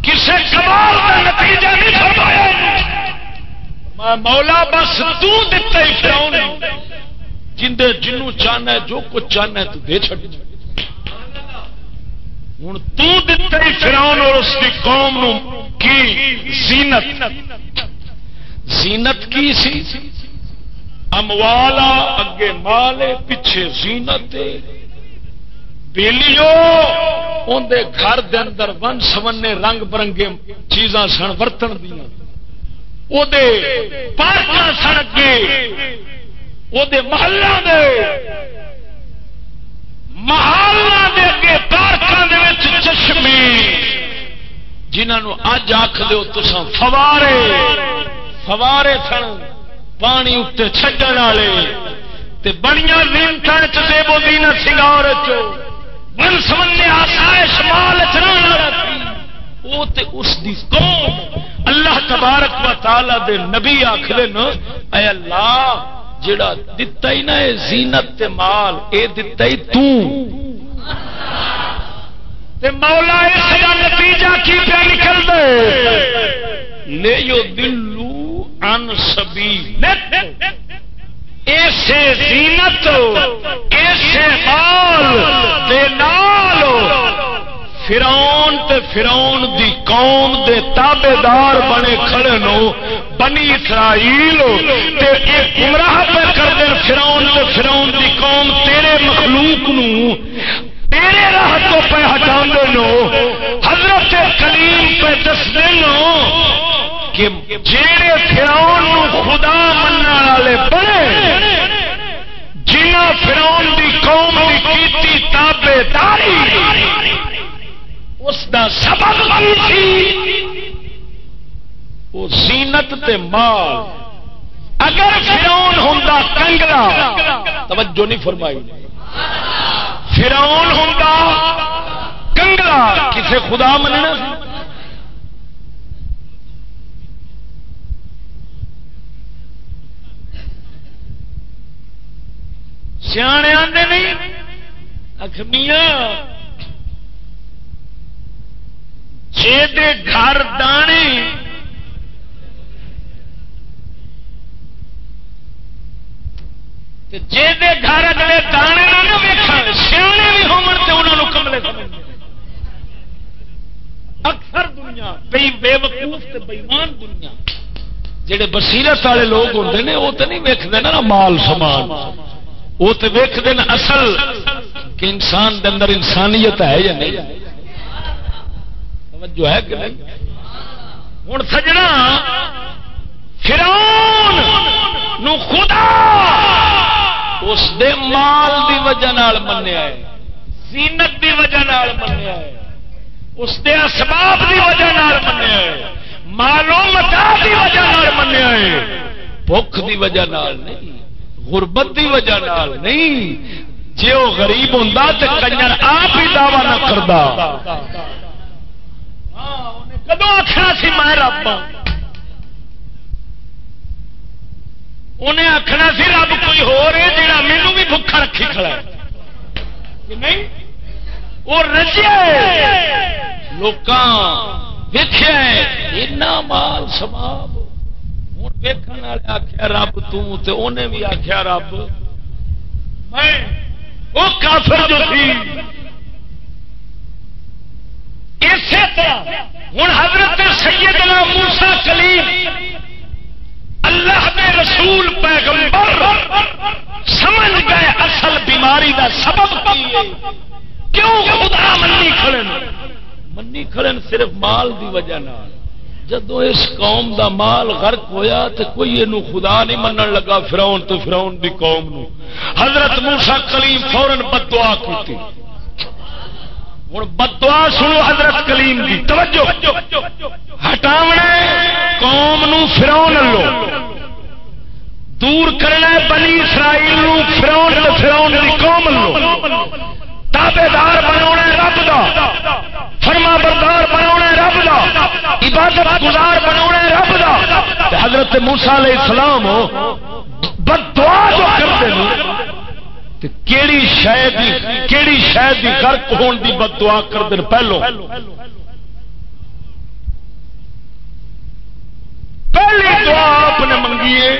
کسے کمال کا نتیجہ نہیں فرمایا. مولا بس تو دتا ہی فرعون جندے جنوں چاہنا ہے جو کچھ چاہنا ہے تو دے چھڑ. ہوں تو دتا ہی فرعون اور اس کی قوم نو کی زینت کی سی اموالا اگے مال پیچھے زینت بیلیو اندر گھر دے اندر ون سمنے رنگ برنگے چیزاں سن ورتن دیا وہ پارک سن اگے وہ محلہ دے محلہ دے اگے پارکاں دے وچ چشمے جنہوں اج آکھ دیو تساں فوارے فوارے سن پانی اتنے چھڈن والے تے بڑیاں زینتاں وچ زیب و زینت سنگار وچ بن سمنے آسائش مال چران والا سی وہ تے اس دی قوم. اللہ تبارک و تعالی دے نبی آکھدے نا اے اللہ جڑا دتا ہی نہ زینت تے مال اے دتا ہی تو تے مولا اس دا نتیجہ کی پہ نکل دے لے یو دلو عن سبیل. ایسے زینت ایسے مال دے نال فرعون تے فرعون دی قوم دے تابعدار بنے کھڑے نو بنی اسرائیل تے ایک گمراہ پہ کر دے فرعون تے فرعون دی قوم تیرے مخلوق نو تیرے راہ تو پہ ہٹا دے نو. حضرت کلیم پہ دس دے نو کہ جیڑے فرعون نو خدا مننا والے بنے جنہاں فرعون دی قوم دی کیتی تابعداری اس دا سبب کی تھی وہ زینت تے مال. اگر فرعون ہوندا کنگلا توجہ نہیں فرمائی فرعون ہوندا کنگلا کسے خدا مننا سیانے آندے نہیں اکھمیاں جے دے گھر دانے جے دے گھر اگلے دانے نہ ویکھن سیانے بھی ہومن تے انہاں نوں کملے سمجھدے. اکثر دنیا بے وقوف تے بے ایمان دنیا جڑے بصیرت والے لوگ ہوندے نے وہ تے نہیں ویکھدے نا مال سامان وہ تے ویکھدے نا اصل کہ انسان دے اندر انسانیت ہے یا نہیں. جو ہے کہ نہیں. ہوں سجنا فرعون نو خدا اس دے مال دی وجہ نال منیا ہے زینت دی وجہ نال منیا ہے اس دے اسباب دی وجہ نال منیا ہے مال و متاع دی وجہ نال منیا ہے بھوک دی وجہ نال نہیں غربت دی وجہ نال نہیں. جے وہ غریب ہوندا تے کنجر آپ ہی دعویٰ نہ کردا کدو آخنا سی میں رب انہیں آخنا سی رب کوئی ہو رہے جا مینو بھی بھوکا رکھی کھڑا ہے نہیں وہ رجے لوکاں دیکھے اینا مال سباب ہوں ویکھن والے آخیا رب تے انہیں بھی آخیا رب میں وہ کافر جو تھی. اسی طرح ہوں حضرت سیدنا موسیٰ کلیم اللہ کے رسول پیغمبر سمجھ گئے اصل بیماری کا سبب کی کیوں خدا منی کھڑے منی کھڑے صرف مال دی وجہ نہ. جدو اس قوم دا مال غرق ہویا تو کوئی یہ خدا نہیں منن لگا فرعون تو فرعون دی قوم نو. حضرت موسیٰ کلیم فوراً بددعا کی. ہوں بددعا سنو حضرت کلیم دی توجہ. ہٹاونا قوم نو فرعون لو دور کرنا بنی اسرائیل نو فرعون تے فرعون دی قوم لو تابے دار بناونا رب دا فرما بردار بناونا رب دا عبادت گزار بناونا رب دا. حضرت موسیٰ علیہ السلام بددعا جو کرتے ہیں کیڑی شاید دی غرق ہون دی بددعا کرتے ہیں. پہلی دعا آپ نے منگی ہے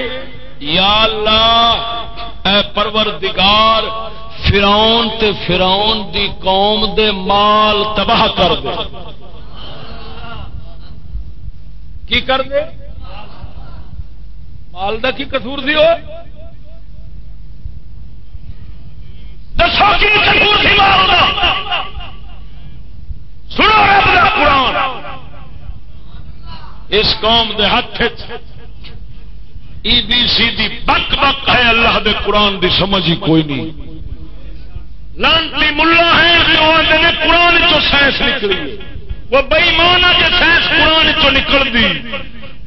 یا اللہ اے پروردگار فرعون تے فرعون دی قوم دے مال تباہ کر دے. کی کر دے؟ مال دا کی قصور سی ہو دسو کی قصور سی مال دا. سنو رب دا قرآن اس قوم دے ہاتھ ای بی سی دی بک بک ہے. اللہ دے قرآن دی سمجھ ہی کوئی نہیں. لانتی ملا ہے جو آتے نے قرآن چو سائنس نکلی. وہ بے ایمان ہے کہ سائنس قرآن چو نکل دی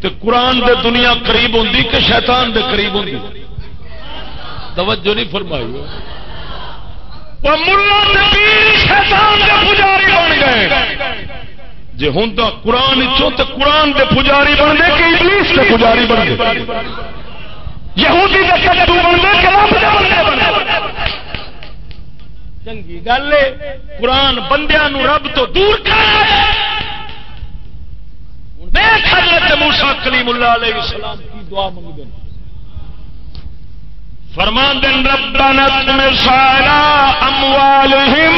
تو قرآن دے دنیا قریب ہوندی کہ شیطان دے قریب ہوندی. توجہ نہیں فرمائی. وہ ملا نبی شیطان دے پجاری بن گئے. جی ہوں تو قرآن چو تو قرآن دے پجاری بن دے کہ ابلیس دے پجاری بن دے. یہودی دے کٹو بن دے کہ رب دے بندے بن دے. چنگی گل ہے قرآن بندیاں نو رب تو دور کر. دیکھ حضرت موسیٰ کلیم اللہ علیہ السلام کی دعا منگ دیں. فرمان دیں ربنا اطمس علی اموالہم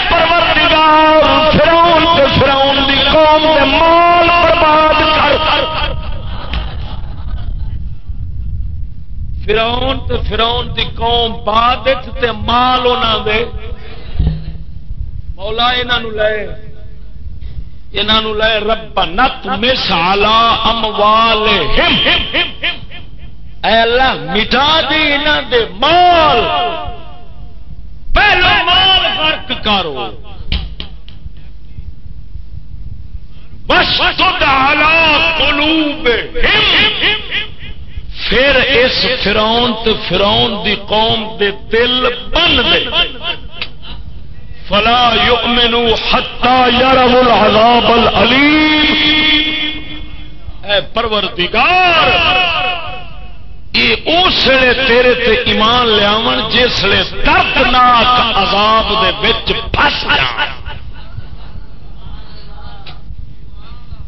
پروردگار فرعون تے فرعون دی قوم دے مال برباد کر. فرعون تے فرعون دی قوم بعد تے مال انہاں دے مولا انہاں نو لے ربنا اطمس علی اموالہم. اے اللہ مٹا دی انہاں دے مال. پہلو مال غرق کرو واشدد علی قلوبہم. پھر اس فرعون تے فرعون دی قوم دے دل بن دے. فلا یؤمنوا حتی یروا العذاب العلیم. اے پروردگار یہ اسلے تیرے تے ایمان لیاون جسلے دردناک عذاب دے وچ پھس جان.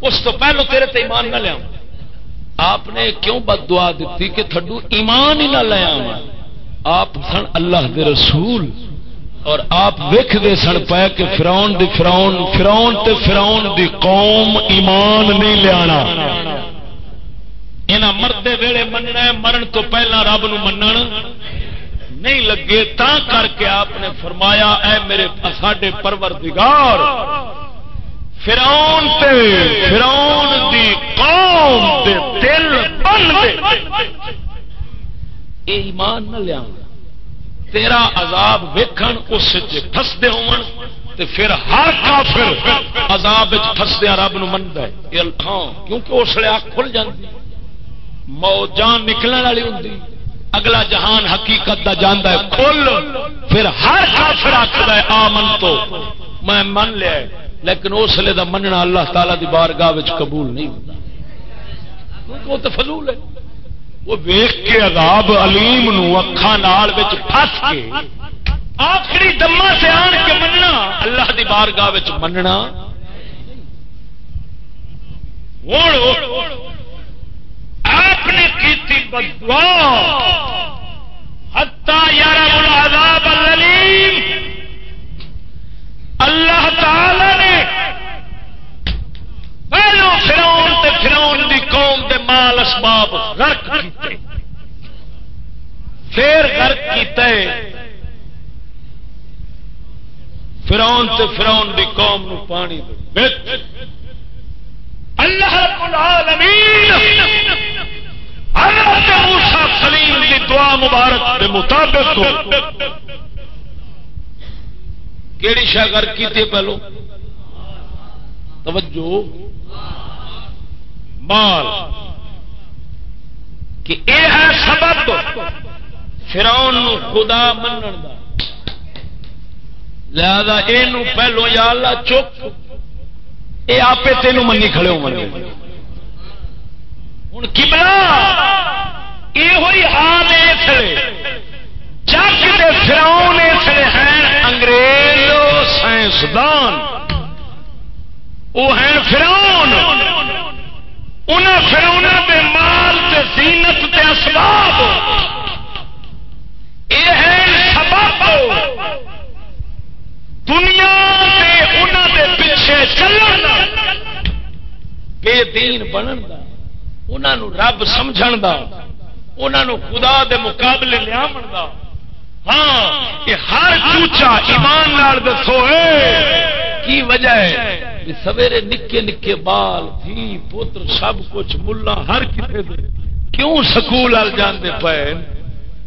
اس تو پہلو تیرے تے ایمان نہ لیاون. آپ نے کیوں بد دعا دیتی کہ تھڈو ایمان ہی نہ لیاون. آپ سن اللہ دے رسول اور آپ ویکھ دے سن پائے کہ فرعون تے فرعون دی قوم ایمان نہیں لیانا. انہاں مردے ویلے مننا ہے مرن تو پہلا رب نو منن نہیں لگے. تا کر کے آپ نے فرمایا اے میرے ساڈے پروردگار فرعون تے فرعون دی قوم دے دل بن دے. اے ایمان نہ لیا تیرا عذاب ویکھن اس وچ پھسدے ہون تے پھر ہر کافر عذاب وچ پھسدیا رب نو مندا ہے. ہاں کیونکہ اس لیے اکھ کھل جاندی موجان نکلنے والی ہوندی. اگلا جہان حقیقت دا جاندا ہے کھل. پھر ہر کافر آکھدا ہے آمن تو میں من لیا ہے. لیکن اس لیے دا مننا اللہ تعالی دی بارگاہ وچ قبول نہیں ہوتا کیونکہ وہ تو فضول ہے. وہ ویکھ کے عذاب علیم نو اکھاں نال وچ پھس کے آخری دماں سے آن کے مننا اللہ دی بارگاہ وچ مننا. آپ نے کی بددعا حتی یروا العذاب العلیم. اللہ تعالی نے پہلو فرعون تے فرعون دی قوم دے مال اسباب غرق کیتے. پھر غرق تے فرعون تے فرعون دی قوم نو پانی دے اللہ رب العالمین حضرت موسیٰ کلیم دی دعا مبارک دے مطابق کیڑی شاگر کیتے پہلو توجہ مال کہ اے ہے سبب فرعون نو خدا منن دا لہذا اینو پہلو یا اللہ چک اے آپے تینو منی کھڑے ہو منی ہن قبلہ اے ہوئی حال ایسے جگ دے فرعون ایسے ہیں انگریز سائنسدان وہ ہیں فرعون انہاں فرعون دے مال تے زینت تے اسباب اے ہیں سبب دنیا تے انہاں دے پیچھے چلن بے دین بنن دا انہاں نو رب سمجھن دا انہاں نو خدا دے مقابلے لیاون دا ہاں یہ ہر چوچا ایمان نال دسو کی وجہ ہے کہ سویرے نکے نکے بال تھی پتر سب کچھ ملا ہر کتے دے کیوں سکول وال جاندے پے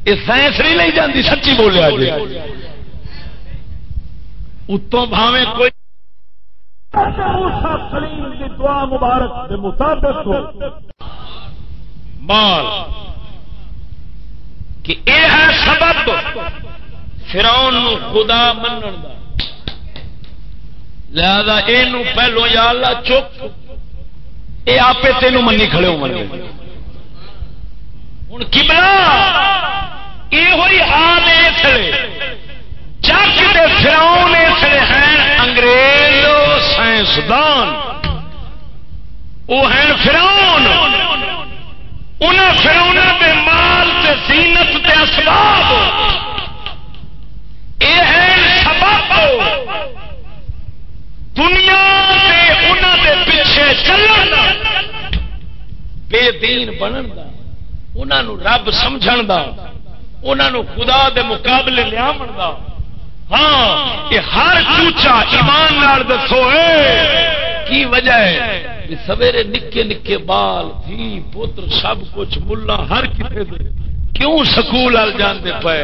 یہ سائنس نہیں لئی جاندی سچی بولیا جی اتوں بھاویں کوئی دعا مبارک کے مطابق مال کہ اے ہے سبب فرعون نو خدا منن دا لہذا اینو پہلو یا اللہ چک اے آپے تینو منی کھڑے ہو منی ہن قبلہ اے ہوئی حال ایسے جگ دے فرعون ایسے ہیں انگریز سائنسدان وہ ہیں فرعون انہاں فرعون دے مال تے زینت تے اسباب اے ہیں سبب دنیا تے انہاں دے پیچھے چلن بے دین بنن دا انہاں نو رب سمجھن دا انہاں نو خدا دے مقابلے لیاون دا ہاں یہ ہر چوچا ایمان نال دسو کی وجہ ہے کہ سویرے نکے نکے بال تھی پتر سب کچھ ملا ہر کتے دے کیوں سکول وال جاندے پے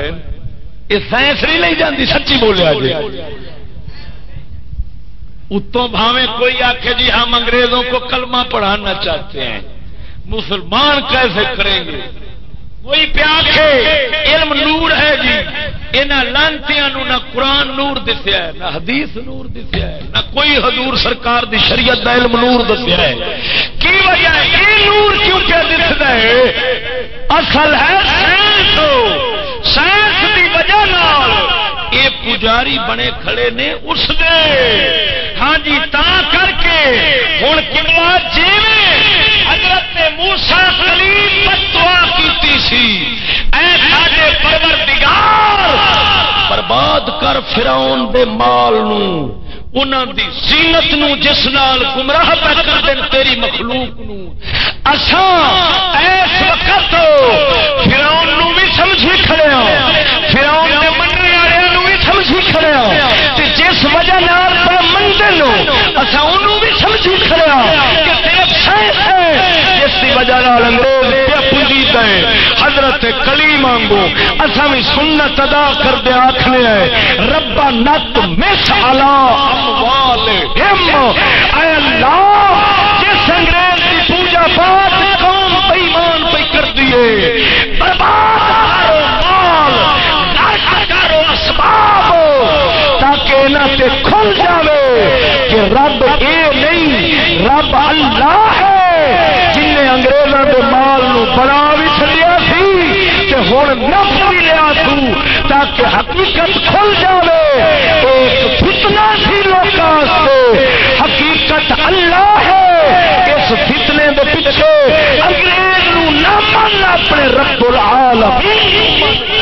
یہ سائنس نہیں لئی جاندی سچی بولیا جی اتوں بھاویں کوئی آکھے جی ہم انگریزوں کو کلمہ پڑھانا چاہتے ہیں مسلمان کیسے کریں گے کوئی پیاکھے علم نور ہے جی انہاں لانتیاں نو نہ قرآن نور دسیا ہے نہ حدیث نور دسیا ہے نہ کوئی حضور سرکار دی شریعت دا علم نور دسیا ہے کی وجہ ہے یہ نور کیوں پہ دسدا ہے اصل ہے سائنس سائنس دی وجہ نال اے پجاری بنے کھڑے نے اس دے ہاں جی تا کر کے ہن قبلہ جیویں حضرت موسیٰ کلیم دعا کیتی سی اے ساڈے پروردگار برباد کر فرعون دے مال نو انہاں دی زینت نو جس نال گمراہ پہ کر دین تیری مخلوق نو اساں اس وقت فرعون نو بھی سمجھی کھڑے ہاں فرعون دے مننے والے نو بھی سمجھی کھڑے ہاں تے جس وجہ نال پر مندے نو اساں اونوں بھی سمجھی کھڑے ہاں کہ تیرے سائنس ہے جس دی وجہ نال انگریز پیا پوجی تے حضرت کلیم وانگو اساں بھی سنت ادا کر دے آکھنے ہے ربا نت مس علی اموالہم اے اللہ جس انگریز دی پوجا پاٹ قوم بے ایمان پہ کر دیے برباد کرو مال غرق کرو اسباب تاکہ انہاں تے کھل جاوے کہ رب اے نہیں رب اللہ ہے جن نے انگریزاں دے مال نو بنا بھی چھڈیا سی تے ہن نفس بھی لیا تو تاکہ حقیقت کھل جاوے ایک فتنہ سی لوکاں واسطے حقیقت اللہ ہے اس فتنے دے پیچھے انگریز نو نہ من اپنے رب العالمین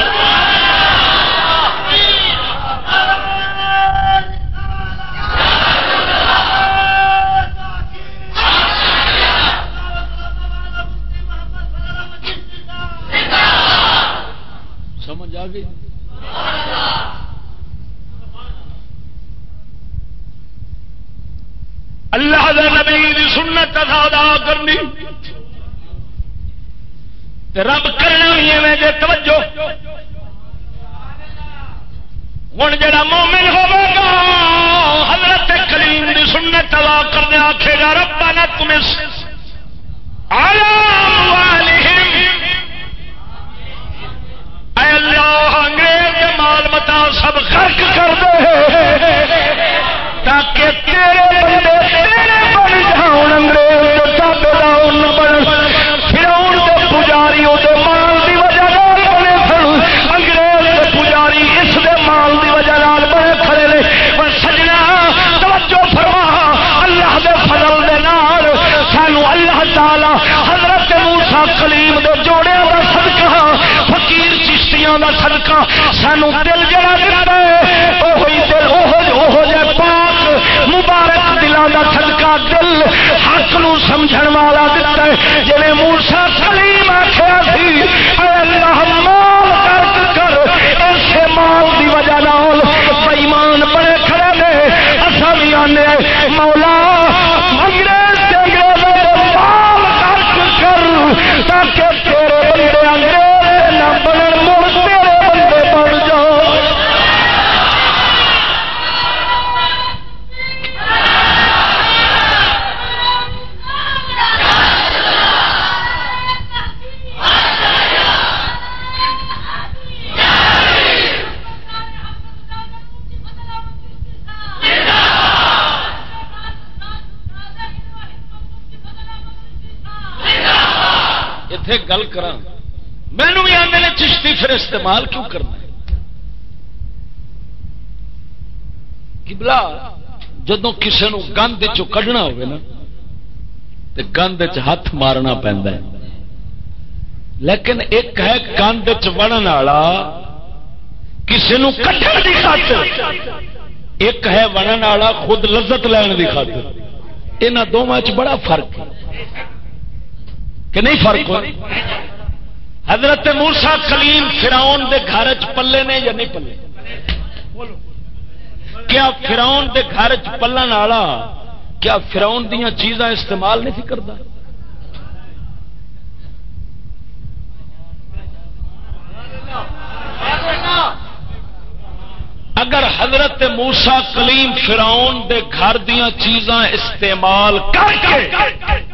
سمجھ آ گئی اللہ دے نبی دی سنت ادا کرنی رب کرنا بھی ایویں جے توجہ ہوں جڑا مومن ہوگا حضرت کریم دی سنت ادا کرنے آکھے گا ربنا تمس علی اموالہم اے اللہ انگریز کے مال متا سب خرچ کر دے تاکہ تیرے بندے تیرے بن جاؤ انگریز کے تابعدار نہ بن فرعون کے پجاری دے مال دی وجہ نال بنے سن انگریز کے پجاری اس دے مال دی وجہ نال بنے کھڑے نے پر سجنا توجہ فرما اللہ دے فضل دے نال سانو اللہ تعالی حضرت موسیٰ کلیم دے جوڑے دا صدقہ فقیر چشتیاں دا صدقہ سانو دل جڑا دتا ہے اوہی دل اوہو جے پاک مبارک دلاں دا صدقہ دل حق نو سمجھن والا دتا ہے جویں موسیٰ کلیم آکھیا سی اے اللہ مال خرچ کر ایسے مال دی وجہ نال بے ایمان بڑے کھڑے نے اساں وی آنے مولا انگریز تے انگریزاں دے مال خرچ کر تاکہ تیرے بندے انگریز نہ بنن مڑ تیرے بندے بن جاؤ اتنے گل کرا مینو بھی آدھے نے چشتی پھر استعمال کیوں کرنا ہے قبلہ جدو کسی نو گند چو کڈنا ہوگا نا تو گند ہاتھ مارنا پہنتا ہے لیکن ایک ہے گند چڑھن والا کسی نو کٹن دی خاطر ایک ہے ونن والا خود لذت لین دی خاطر انہاں دونوں وچ بڑا فرق ہے کہ نہیں فرق ہو حضرت موسیٰ کلیم فرعون دے گھر چ پلے نے یا نہیں پلے کیا فرعون دے گھر چ پلن والا کیا فرعون دیاں چیزاں استعمال نہیں سی کردا اگر حضرت موسیٰ کلیم فرعون دے گھر دیاں چیزاں استعمال کر کے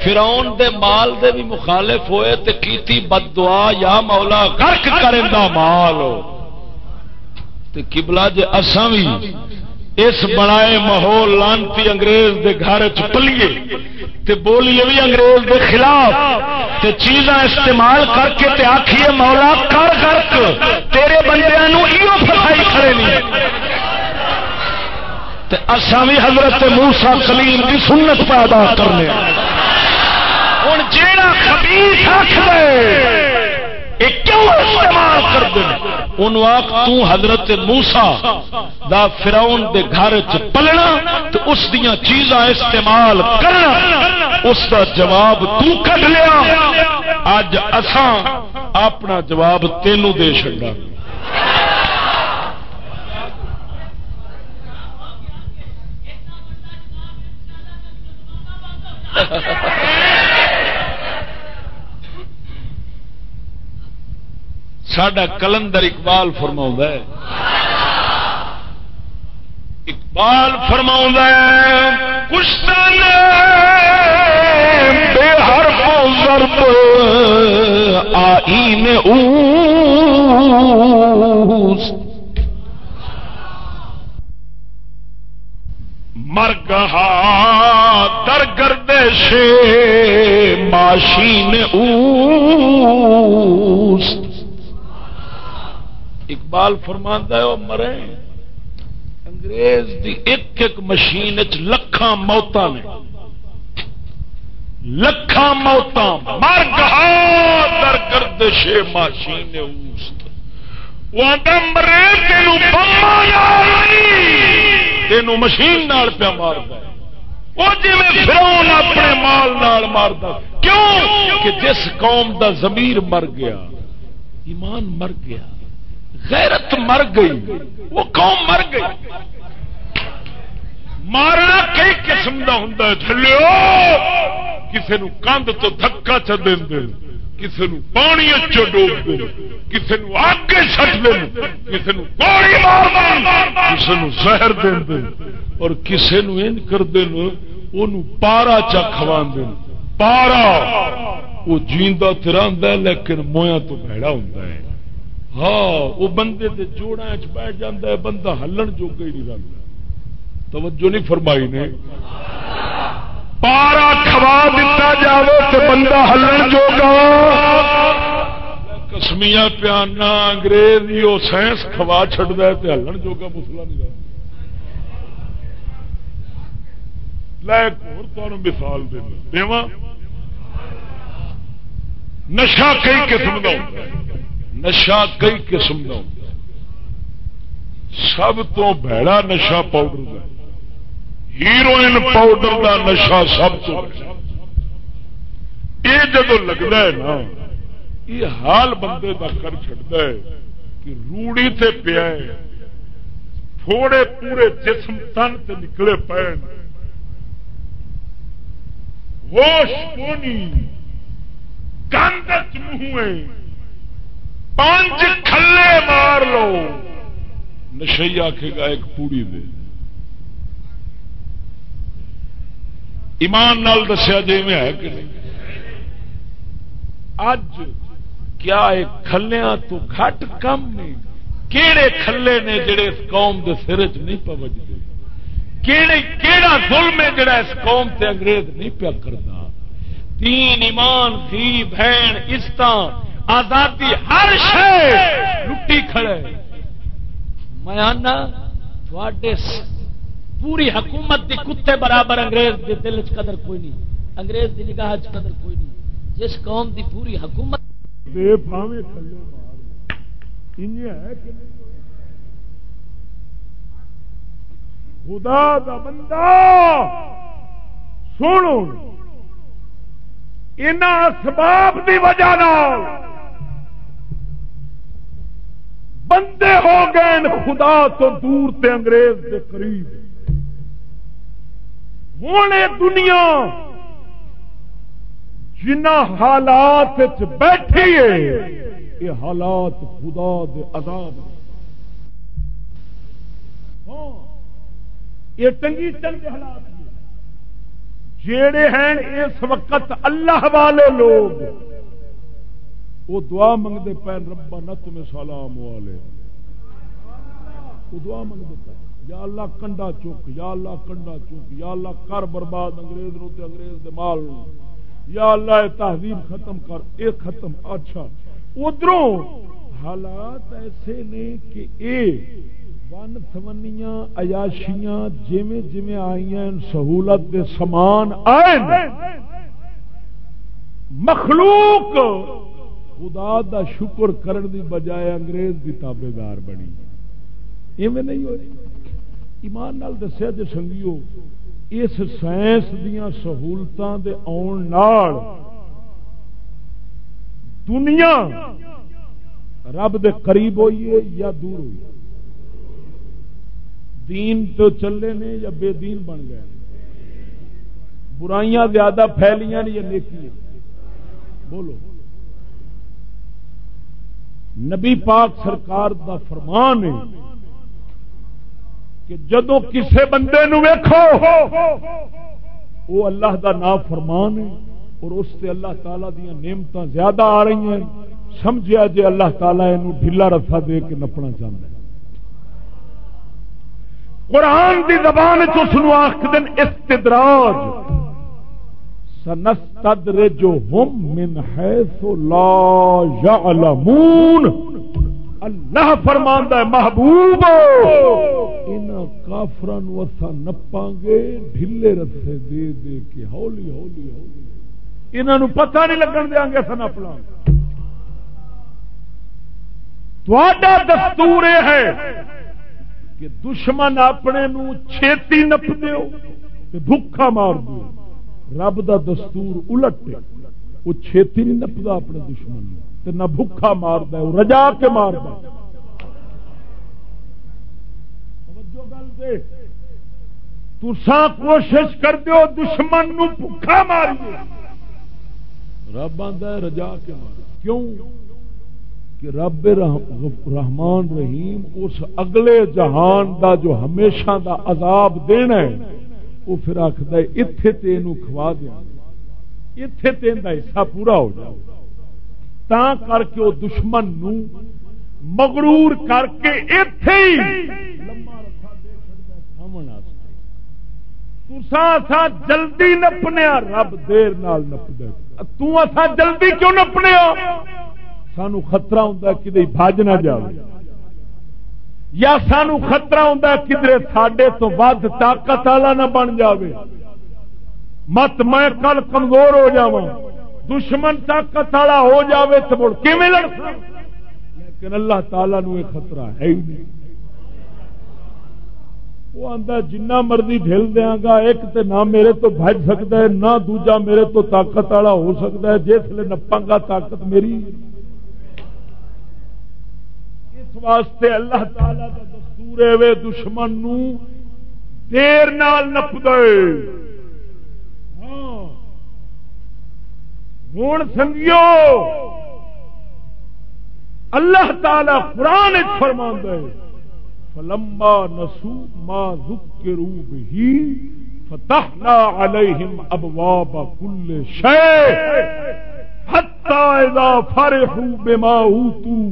فرعون دے مال دے بھی مخالف ہوئے تے کیتی بد دعا یا مولا غرق کرندا مال تے قبلہ جے اساں وی اس بنائے ماحول لانتی انگریز دے گھر چ پلیے تے بولیے بھی انگریز دے خلاف تے چیزاں استعمال کر کے تے آکھیے مولا کر غرق تیرے بندیاں نو ایو فسائی کھڑے نہیں اساں بھی حضرت موسیٰ کلیم کی سنت پیدا کرنے ہوں جیڑا خبیث آکھدے یہ کیوں استعمال کر دے انہوں آکھ تو حضرت موسیٰ دا فرعون دے گھر چ پلنا تو اس دیاں چیزاں استعمال کرنا اس دا جواب تو کڈ لیا اج اساں اپنا جواب تینوں دے چھڈا ساڈا کلندر اقبال فرماؤں ہے کشتن بے حرف و ضرب آئین اوست مرگہا در گردش ماشین اوست اقبال فرماندا ہے او مرے انگریز دی ایک ایک مشین وچ لکھاں موتاں نے لکھاں موتاں مرگہا در گردش ماشین اوست وہ مرے تینوں بماں نال تینوں مشین نال پیا ماردا وہ جی فرعون اپنے مال نال ماردا کیوں کہ جس قوم دا ضمیر مر گیا ایمان مر گیا غیرت مر گئی وہ قوم مر گئی مارنا کئی قسم کا ہوں تھلو کسی نو کندھ تو دھکا چ دے کسی نو پانی چ ڈوب دے کسی نو آگ سٹ دے کسی نو گولی مار دے کسی نو زہر دے اور کسی نو ان کر دے اونوں پارا چا کھوا دے پارا وہ جیندا تراندا لیکن مویاں تو بھڑا ہوندا ہے ہاں وہ بندے دے جوڑاں وچ بیٹھ جاندا ہے بندہ ہلن جوگا ہی نہیں رہندا توجہ نہیں فرمائی نے پارا کھوا دیتا جاوے تے بندہ ہلن جوگا قسمیاں پیانا انگریزی وہ سائنس کھوا چھڑدا ہے تے ہلن جوگا مسلا نہیں رہندا لے ایک اور تانوں مثال دیواں نشہ کئی قسم کا ہوتا ہے نشہ کئی قسم کا ہوتا ہے سب تو بھڑا نشہ پاؤڈر کا ہیروئن پاؤڈر کا نشہ سب تو یہ جدو لگتا ہے نا یہ حال بندے کا کر چڑھتا ہے کہ روڑی تے پیا ہے تھوڑے پورے جسم تن تے نکلے پے ہوش کونی گند منہ 5 کھلے مار لو نشئی آکھے گا ایک پوڑی دے ایمان نال دسیا جی میں ہے کہ نہیں اج کیا ایک کھلیاں تو گھٹ کم نہیں کیڑے کھلے نے جڑے اس قوم دے سر چ نہیں پوجدے کیڑا ظلم ہے جڑا اس قوم تے انگریز نہیں پیا کردا دین ایمان تھی بہن عزت آزادی ہر شے لٹی کھڑے میں آنا تھوڑے پوری حکومت دی کتے برابر انگریز دے دل چ قدر کوئی نہیں انگریز دی نگاہ چ قدر کوئی نہیں جس قوم دی پوری حکومت بے بھاویں کھلے مار انج ہے کہ خدا دا بندہ سنو ان اسباب دی وجہ نال بندے ہو گئے خدا تو دور تے انگریز دے قریب ہوں دنیا جنہ حالات بیٹھی ہے یہ حالات خدا دے عذاب ہاں یہ ٹنگی ٹنگ حالات جیڑے ہیں اس وقت اللہ والے لوگ وہ دعا منگتے پے ربا نت میں سلام والے وہ دعا منگتے پے یا اللہ کنڈا چک یا اللہ کنڈا چک یا اللہ کر برباد انگریز نو تے انگریز دے مال نو یا اللہ تہذیب ختم کر اے ختم اچھا ادھروں حالات ایسے نے کہ اے ون سونیاں عیاشیاں جویں جویں آئیاں سہولت دے سامان آئے مخلوق خدا دا شکر کرن دی بجائے انگریز دی تابعدار بنی ایویں نہیں ہو رہی ایمان نال دسیا جے سنگیو اس سائنس دیاں سہولتاں دے آن نال دنیا رب دے قریب ہوئی ہے یا دور ہوئی دین تو چلے نے یا بے دین بن گئے برائیاں زیادہ پھیلیاں یا نیکیاں بولو نبی پاک سرکار دا فرمان ہے کہ جدو کسے بندے نو ویکھو وہ اللہ دا نام فرمان ہے اور اس سے اللہ تعالی دیاں نعمتاں زیادہ آ رہی ہیں سمجھیا جے اللہ تعالی اینو ڈھیلا رسا دے کے نپنا چاہتا ہے قرآن دی زبان چنو آخدن استدراج سنستدرجہم من حیث لا یعلمون اللہ فرماندا ہے محبوب انہاں کافراں نو اساں نپاں گے ڈھلے رسے دے دے کے ہولی ہولی ہولی انہاں نو پتہ نہیں لگن دیاں گے اساں نپ لاں گے تہاڈا دستور ہے کہ دشمن اپنے نو چھیتی نپ دیو تے بھوکا مار دیو رب دا دستور الٹ وہ چھیتی نہیں نپدا اپنے دشمن تے نہ بھوکا ماردا ہے، وہ رجا کے ماردا ہے۔ توجہ گل دے، تساں کوشش کر دیو دشمن نو بھوکا ماریے، رب آندا ہے رجا کے مارا۔ کیوں کہ رب رحمان رحیم اس اگلے جہان دا جو ہمیشہ دا عذاب دینا ہے وہ پھر آخد اتے تین کھوا دیا، اتے تین کا حصہ پورا ہو جائے، تا کر کے وہ دشمن نو مغرور کر کے اتے ہی لما رکھا دے چڑھتا سامنے جلدی نپنے رب دیر نال نپدا، تسا جلدی کیوں نپنے؟ سانو خطرہ ہوں کدے بھج نہ جائے، یا سانو خطرہ ہوں کدھر ساڈے تو ود طاقت والا نہ بن جاوے، مت میں کل کمزور ہو جاواں، دشمن طاقت والا ہو جاوے تو مڑ کیویں لڑ سکاں؟ لیکن اللہ تعالیٰ نو یہ خطرہ ہے ہی نہیں۔ وہ آندا جنہ مرضی ڈھل دیاں گا، ایک تے نہ میرے تو بھج سکتا ہے، نہ دوجا میرے تو طاقت والا ہو سکتا ہے، جس لے نپاں گا طاقت میری۔ اس واسطے اللہ تعالی دا دستور ہے وے دشمن نو دیر نال نپ دے۔ ہاں ہن سنگیو اللہ تعالی قرآن وچ فرماندا ہے فلما نسوا ما ذکروا به فتحنا عليهم ابواب كل شيء حتى اذا فرحوا بما اوتوا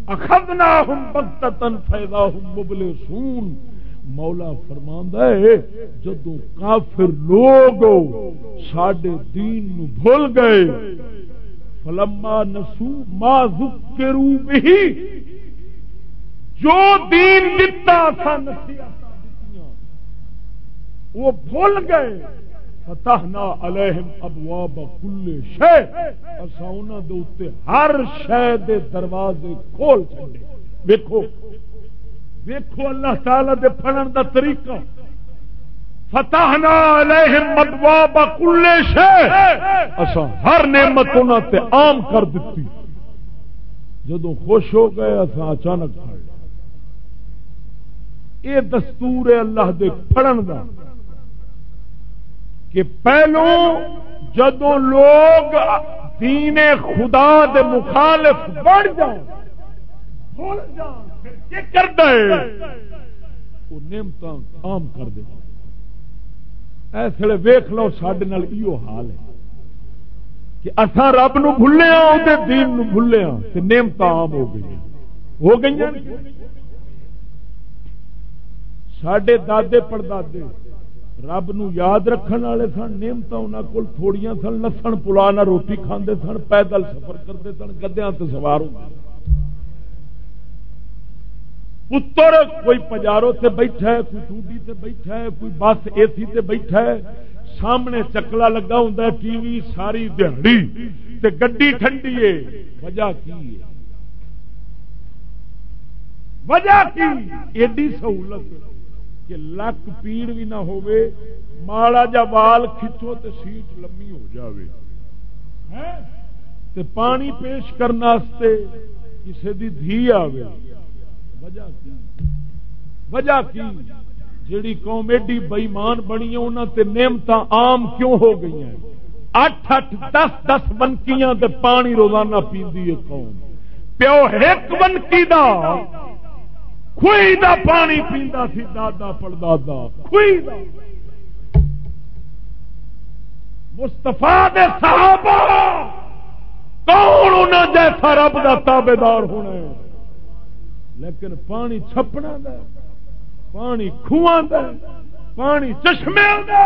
اخذناهم بغتة فاذا هم مبلسون۔ مولا فرماندا ہے جدوں کافر لوگ ساڈے دین نو بھول گئے، فلما نسوا ما ذکروا به، جو دین دتا سا نصیحتاں دتیاں وہ بھول گئے، فتحنا علیہم ابواب کل شیء، اساں انہاں دے اوتے ہر شے دے دروازے کھول چھڈے۔ ویکھو ویکھو اللہ تعالی دے پڑھن دا طریقہ، فتحنا علیہم ابواب کل شیء، اساں ہر نعمت انہاں تے عام کر دتی، جدوں خوش ہو گئے اساں اچانک پھڑ۔ یہ دستور ہے اللہ دے پڑھن دا کہ پہلو جدوں لوگ دین خدا دے مخالف بڑھ جان بھول جان پھر کیا کردا ہے وہ نعمتاں عام کر دے۔ اس لیے ویکھ لو ساڈے نال ایو حال ہے کہ اساں رب نو بھولے ہاں، اودے دین نو بھولے ہاں تے نعمتاں عام ہو گئیاں ساڈے دادے پڑدادے رب نو یاد رکھن والے سن، نعمتاں انہاں کول تھوڑیاں سن، لسن پلا نہ روٹی کھاندے سن، پیدل سفر کرتے سن، گدیاں تے سوار ہوندے، پتر کوئی پجارو تے بیٹھا ہے، کوئی ٹوڈی تے بیٹھا ہے، کوئی بس اے سی تے بیٹھا ہے، سامنے چکلا لگا ہوندا ہے ٹی وی ساری دیہڑی تے گڈی ٹھنڈی ہے۔ وجہ کی ہے؟ وجہ کی ایڈی سہولت کہ لک پیڑ بھی نہ ہوئے، ماڑا جا وال کھچو تے سیٹ لمبی ہو جاوے، تے پانی پیش کرنے واسطے کسی دی دھی آوے۔ وجہ کی جیڑی قوم ایڈی بےمان بنی ہے انہاں تے نعمتاں عام کیوں ہو گئی ہیں؟ 8-8 10-10 بنکیاں تے پانی روزانہ پیندی ہے قوم، پیو ایک بنکی دا خوئی دا پانی پیندا سی، دادا پڑدادا خوئی دا۔ مصطفیٰ دے صحابہ کون انہاں جیسا رب دا تابعدار ہونا ہے، لیکن پانی چھپنا دا، پانی کھواں دا، پانی چشمے دا،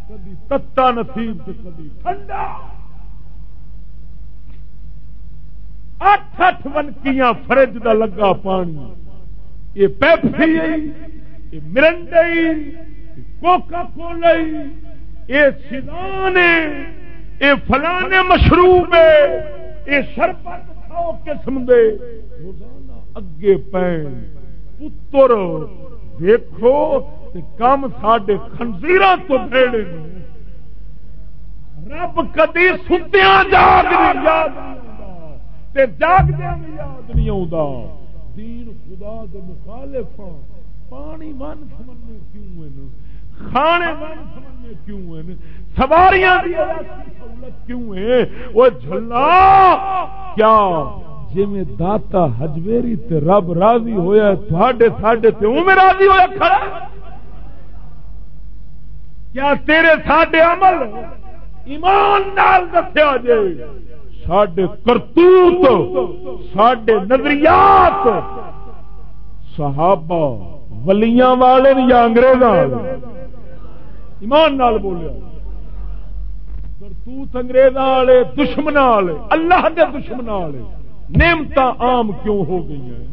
کدی تتا نصیب تے کدی ٹھنڈا۔ 8-8 ونکیاں فرج دا لگا پانی، یہ پیپسی یہ مرنڈی کوکا کولا یہ سیدان یہ فلانے مشروب یہ شربت 100 قسم دے روزانہ اگے پین پتر دیکھو کم ساڈے خنزیراں تو بھیڑے رب کدی ستیاں جاگ نہیں یاد نہیں تے جاگدیاں بھی یاد نہیں آتا. دین خدا دے مخالف پانی من سمجھنے کیوں ہیں, کھانے من سمجھنے کیوں ہیں, سواریاں دی سہولت کیوں ہے. وہ جھلا کیا جی میں داتا حجویری تے رب راضی ہویا تھاڈے ساڈے تے اوویں راضی ہویا کھڑا. کیا تیرے ساڈے عمل ایمان نال دسیا جے, ساڈے کرتوت ساڈے نظریات صحابہ ولیاں والے یا انگریزاں ایمان نال بولیا. کرتوت انگریزاں والے دشمناں والے اللہ دے دشمناں والے نعمتاں عام کیوں ہو گئی ہیں؟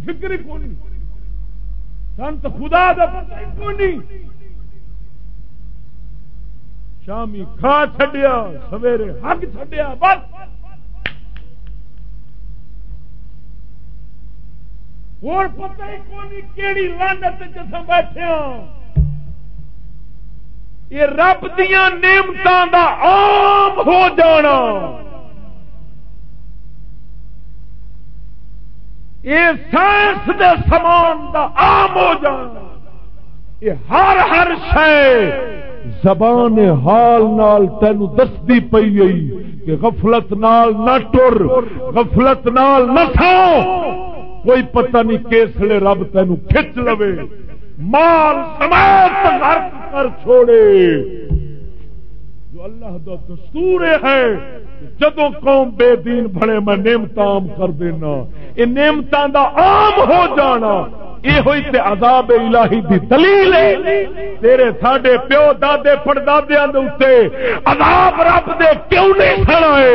فکر ہی کوئی نہیں, سن تو خدا دا پتہ ہی کوئی نہیں. شامی کھا چھڈیا سویرے حق چھڈیا بس. اور پتہ ہی کوئی نہیں کیڑی لعنت جسم بیٹھے ہاں. یہ رب دیاں نعمتاں دا عام ہو جانا, یہ سائنس دے سامان دا عام ہو جانا, یہ ہر شے زبان حال نال تینو دسدی پئی گئی کہ غفلت نال نہ ٹر, غفلت نال نہ سو. کوئی پتہ نہیں کیسلے رب تینو کھچ لوے, مال سمیت غرق کر چھوڑے. جو اللہ دا دستور ہے جدوں قوم بے دین بھڑے میں نعمت عام کر دینا, یہ نعمتاں دا عام ہو جانا یہ ہوئی تے عذاب الہی دی دلیل ہے. تیرے ساڈے پیو دادے پڑدادیاں دے اوتے عذاب رب دے کیوں نہیں سن آئے؟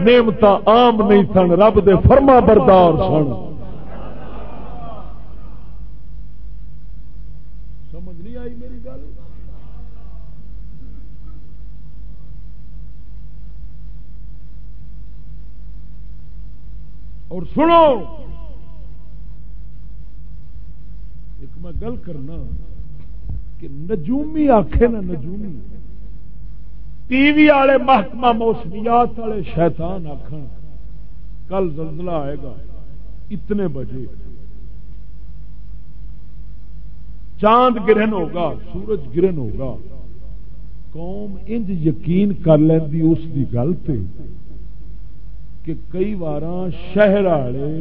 نعمتاں عام نہیں سن, رب دے فرما بردار سن. سمجھ نہیں آئی میری گل؟ اور سنو ایک میں گل کرنا کہ نجومی آکھے نا, نجومی ٹی وی والے محکمہ موسمیات والے شیطان آکھن کل زلزلہ آئے گا اتنے بجے, چاند گرہن ہوگا, سورج گرہن ہوگا. قوم انج یقین کر لیندی اس دی گل تے کہ کئی واراں شہر والے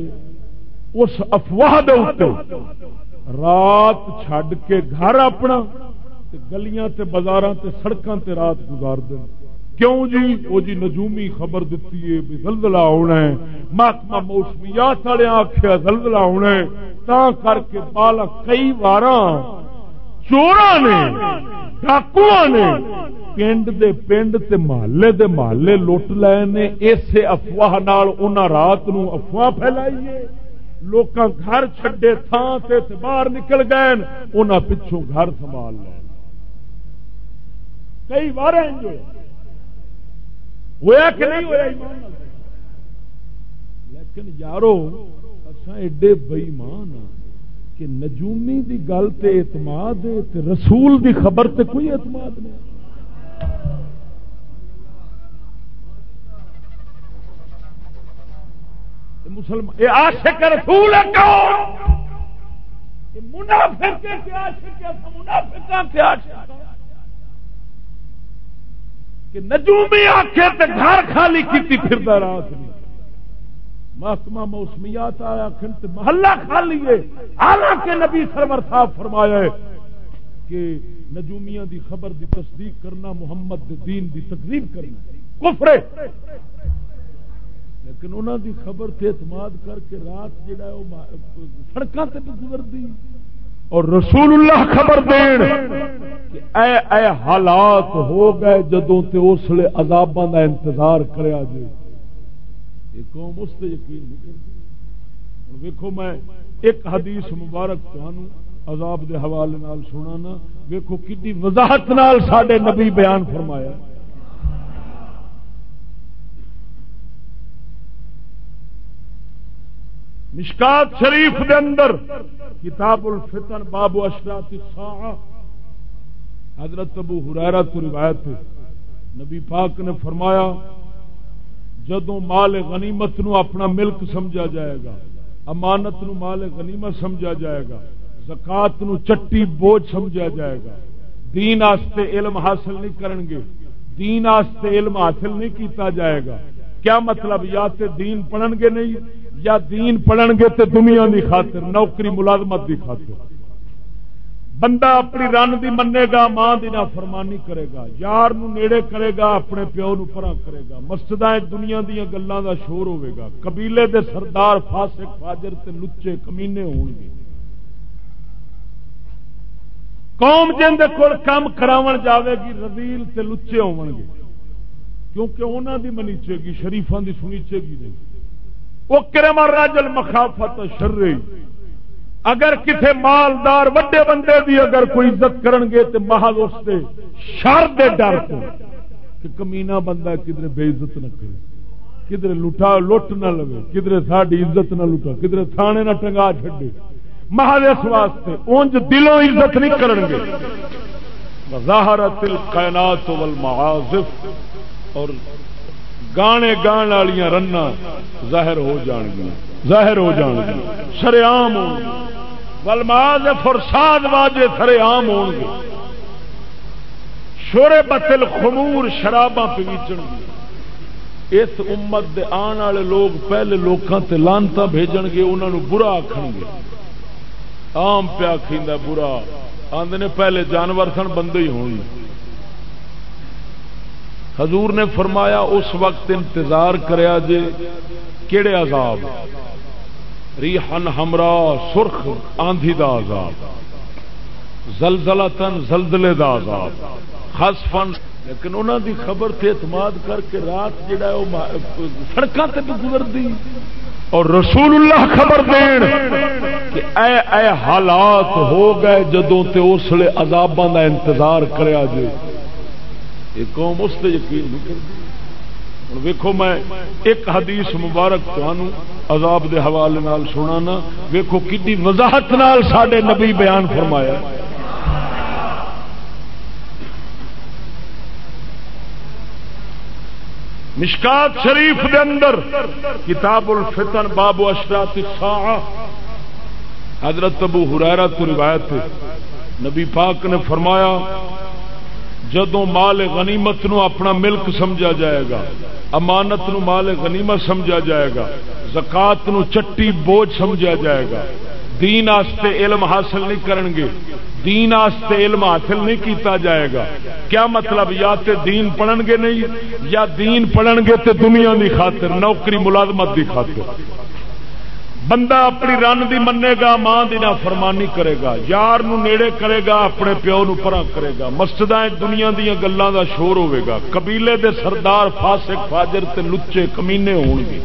اس افواہ دے اوتے رات چھڈ کے گھر اپنا تے گلیاں تے بازاراں تے سڑکاں تے رات گزار دیں. کیوں جی؟ وہ جی نجومی خبر دیتی ہے بھی زلزلہ ہونا ہے, محکمہ موسمیات والے آکھیا زلزلہ ہونا ہے, تاں کر کے بالا کئی واراں چوراں نے ڈاکواں نے پنڈ دے پنڈ تے محلے دے محلے لٹ لے نے. اسے افواہ نال انہاں رات نو افواہ پھیلائی ہے, لوکاں گھر چھڈے تھاں تے باہر نکل گئے, انہاں پچھوں گھر سنبھال لے. کئی بار ہویا کہ نہیں ہویا ایمان نال؟ لیکن یارو اساں ایڈے بے ایمان ہاں کہ نجومی دی گل تے اعتماد ہے تے رسول دی خبر تے کوئی اعتماد نہیں. مسلمان یہ عاشق رسول ہے کون؟ یہ منافق کے عاشق ہے, منافقاں کے عاشق کہ نجومی آکھے تے گھر خالی کیتی پھردا رات نہیں, محکمہ موسمیات آیا کھن تے محلہ خالی ہے. حالانکہ نبی سرور صاحب فرمایا ہے کہ نجومیاں دی خبر دی تصدیق کرنا محمد دے دین دی تکذیب کرنا کفر ہے. لیکن انہاں دی خبر تے اعتماد کر کے رات جڑا ہے وہ سڑکاں تے گزر دی, اور رسول اللہ خبر دین کہ اے حالات ہو گئے جدوں تے اس لئے عذاباں دا انتظار کریا جے. یہ قوم اس تے یقین نہیں کرتی. ویکھو میں ایک حدیث مبارک تانوں عذاب دے حوالے نال سنانا, ویکھو کتنی وضاحت نال ساڈے نبی بیان فرمایا. مشکات شریف دے اندر کتاب الفتن باب اشراط الساعہ حضرت ابو ہریرہ تو روایت ہے، نبی پاک نے فرمایا جدوں مال غنیمت نو اپنا ملک سمجھا جائے گا، امانت نو مال غنیمت سمجھا جائے گا، زکات نو چٹی بوجھ سمجھا جائے گا، دین آستے علم حاصل نہیں کرن گے، دین آستے علم حاصل نہیں کیتا جائے گا۔ کیا مطلب؟ یا تے دین پڑھن گے نہیں، یا دین پڑھن گے تے دنیا دی خاطر، نوکری ملازمت دی خاطر۔ بندہ اپنی رن دی منے گا، ماں دی نافرمانی کرے گا، یار نو نیڑے کرے گا، اپنے پیو نو پرا کرے گا، مسجداں دنیا دیاں گلاں دا شور ہوے گا، قبیلے دے سردار فاسق فاجر تے لچے کمینے ہون گے، قوم جن دے کول کام کراون جاوے گی رذیل تے لچے ہون گے، کیونکہ انہاں دی منیچے گی، شریفاں دی سنیچے گی نہیں۔ اکرم الرجل مخافت الشر، اگر کسی مالدار وڈے بندے دی اگر کوئی عزت کرن گے تے محض اس دے شر دے ڈر تو کہ کمینہ بندہ کدھر بے عزت نہ کرے، کدھر لٹا لٹ نہ لوے، کدھر ساڈی عزت نہ لٹا، کدھر تھانے نہ ٹنگا چھڈے، محض اس واسطے اونج دلوں عزت نہیں کرن گے۔ ظاہرت القینات والمعازف، اور گانے گان والیاں رنا ظاہر ہو جان گیا، ظاہر ہو جان گیا، شریعام ہو والمعازف، اور ساز واجے شریعام ہون گے، شربت الخمور، شراباں پیویچن گے۔ اس امت دے آن والے لوگ پہلے لوکاں تے لانتا بھیجن گے، انہاں نو برا آکھن گے، عام پیا کھیندا برا، آندے نے پہلے جانور سن بندے ہی ہون گے۔ حضور نے فرمایا اس وقت انتظار کریا جے کیڑے عذاب، ریحن ہمرا، سرخ آندھی دا عذاب، زلزلتن زلزلے دا عذاب، خسفن، لیکن انہاں دی خبر تے اعتماد کر کے رات جڑا ہے وہ سڑکاں تے گزردی، اور رسول اللہ خبر دین کہ اے حالات ہو گئے جدوں تے اس لے عذاباں دا انتظار کریا جے، یہ قوم اس تے یقین نہیں کرتی۔ ویکھو میں ایک حدیث مبارک تانوں عذاب دے حوالے نال سنانا، ویکھو کتنی وضاحت نال ساڈے نبی بیان فرمایا۔ مشکات شریف دے اندر کتاب الفتن باب اشراط الساعہ حضرت ابو ہریرہ تو روایت ہے، نبی پاک نے فرمایا جدوں مال غنیمت نو اپنا ملک سمجھا جائے گا، امانت نو مال غنیمت سمجھا جائے گا، زکات نو چٹی بوجھ سمجھا جائے گا، دین آستے علم حاصل نہیں کرن گے، دین آستے علم حاصل نہیں کیتا جائے گا۔ کیا مطلب؟ یا تے دین پڑھن گے نہیں، یا دین پڑھن گے تے دنیا دی خاطر، نوکری ملازمت دی خاطر۔ بندہ اپنی رن دی منے گا، ماں دی نافرمانی کرے گا، یار نو نیڑے کرے گا، اپنے پیو نو پرا کرے گا، مسجداں دنیا دیاں گلاں دا شور ہوے گا، قبیلے دے سردار فاسق فاجر تے لچے کمینے ہون گے،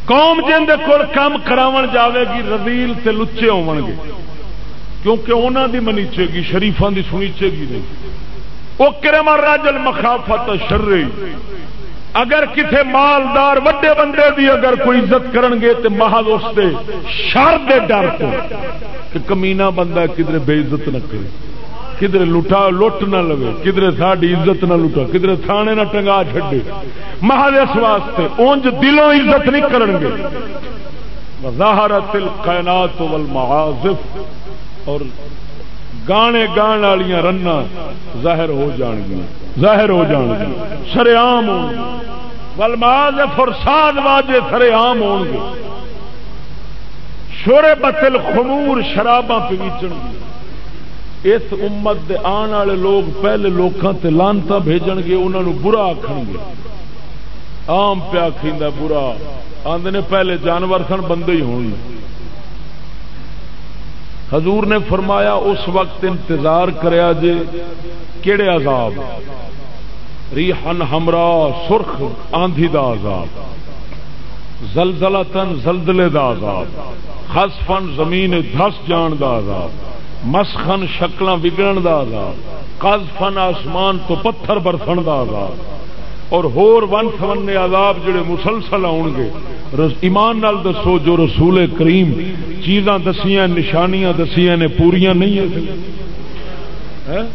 قوم جن دے کول کام کراون جاوے گی رذیل تے لچے ہون گے، کیونکہ انہاں دی منیچے گی، شریفاں دی سنیچے گی نہیں۔ اکرم الرجل مخافت الشر، اگر کسی مالدار وڈے بندے دی اگر کوئی عزت کرن گے تے محض اس دے شر دے ڈر تو کہ کمینہ بندہ کدھر بے عزت نہ کرے، کدھر لٹا لٹ نہ لوے، کدھر ساڈی عزت نہ لٹا، کدھر تھانے نہ ٹنگا چھڈے، محض اس واسطے اونج دلوں عزت نہیں کرن گے۔ ظاہرت القینات والمعازف، اور گانے گان والیاں رنا ظاہر ہو جان گیا، ظاہر ہو جان گیا، شریعام ہون گے، والمعازف، اور ساز واجے شریعام ہون گے، شربت الخمور، شراباں پیویچن گے۔ اس امت دے آن والے لوگ پہلے لوکاں تے لانتا بھیجن گے، انہاں نو برا آکھن گے، عام پیا کھیندا برا، آندے نے پہلے جانور سن بندے ہی ہون گے۔ حضور نے فرمایا اس وقت انتظار کریا جے کیڑے عذاب، ریحن ہمرا، سرخ آندھی دا عذاب، زلزلتن زلزلے دا عذاب، خسفن زمین دھس جان دا عذاب، مسخن شکلاں بگڑن دا عذاب، قذفن آسمان تو پتھر برسن دا عذاب، اور ہور ون سونے عذاب جڑے مسلسل آؤ گے، ایمان نال دسو جو رسول کریم چیزاں دسیاں نشانیاں دسیاں نے پوریاں نہیں ہیں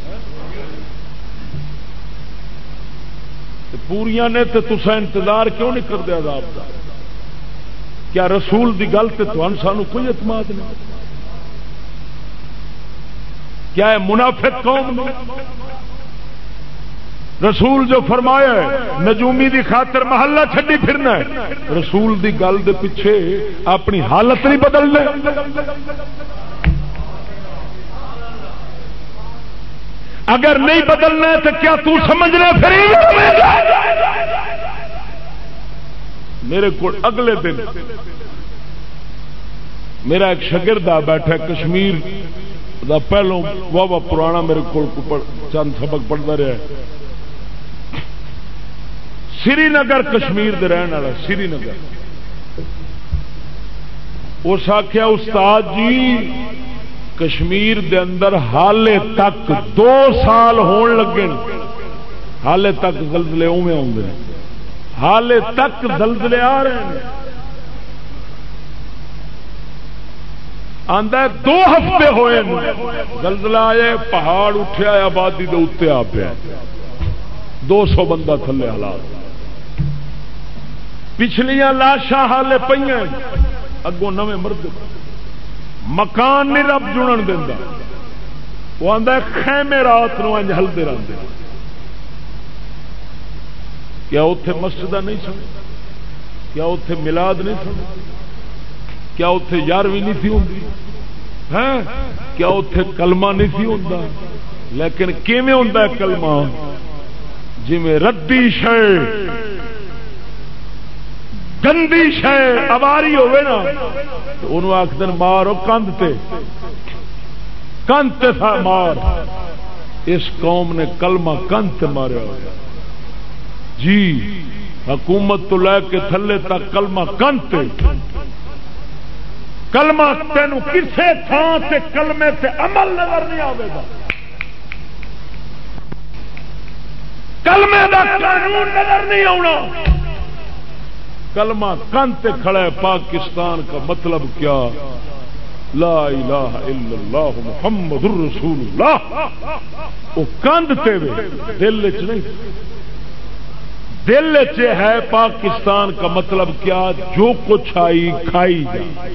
پوریاں نے تو تسا انتظار کیوں نہیں کرتے عذاب کا؟ کیا رسول دی گل تے تھانوں سانوں کوئی اعتماد نہیں؟ کیا ہے منافق قوم نے؟ رسول جو فرمایا ہے نجومی دی خاطر محلہ چھڈی پھرنا ہے، رسول دی گل دے پیچھے اپنی حالت نہیں بدلنے؟ اگر نہیں بدلنا ہے تو کیا تو سمجھنا پھر میرے کو اگلے دن میرا ایک شاگرد بیٹھا کشمیر دا پہلو واہ پرانا میرے کو چند سبق پڑھتا رہا ہے، سری نگر کشمیر دے رہن والا سری نگر، اس آخیا استاد جی کشمیر دے اندر حالے تک 2 سال ہون لگے حالے تک زلزلے اوے آتے ہیں، حالے تک زلزلے آ رہے ہیں، آندا 2 ہفتے ہوئے زلزلہ آئے پہاڑ اٹھیا آبادی دے اتنے آ پیا 200 بندہ تھلے حالات، پچھلیاں لاشاں حالے پہ اگوں نویں مرد، مکان نہیں رب جڑن دینا، وہ آندا خیمے رات نو انج ہلدے رہندے، کیا اوتھے مسجد نہیں سن، کیا اوتھے میلاد نہیں سن، کیا اوتھے 11ویں نہیں تھی ہوندی ہیں، کیا اوتھے کلمہ نہیں تھی ہوندا؟ لیکن کیویں ہوندا ہے کلمہ؟ جویں ردی شے گندی شے اواری ہوئے نا انہوں آخدن مارو کندھ تے کندھ تے مار، اس قوم نے کلمہ کندھ تے ماریا ہوا جی، حکومت تو لے کے تھلے تک کلمہ کندھ تے، کلمہ تینوں کسے تھان تے کلمے تے عمل نظر نہیں آئے گا، کلمے دا قانون نظر نہیں آنا، کلمہ کندھ تے کھڑا ہے پاکستان کا مطلب کیا؟ لا الہ الا اللہ محمد الرسول اللہ، وہ کندھ تے دل چ نہیں، دل چ ہے پاکستان کا مطلب کیا؟ جو کچھ آئی کھائی جائے،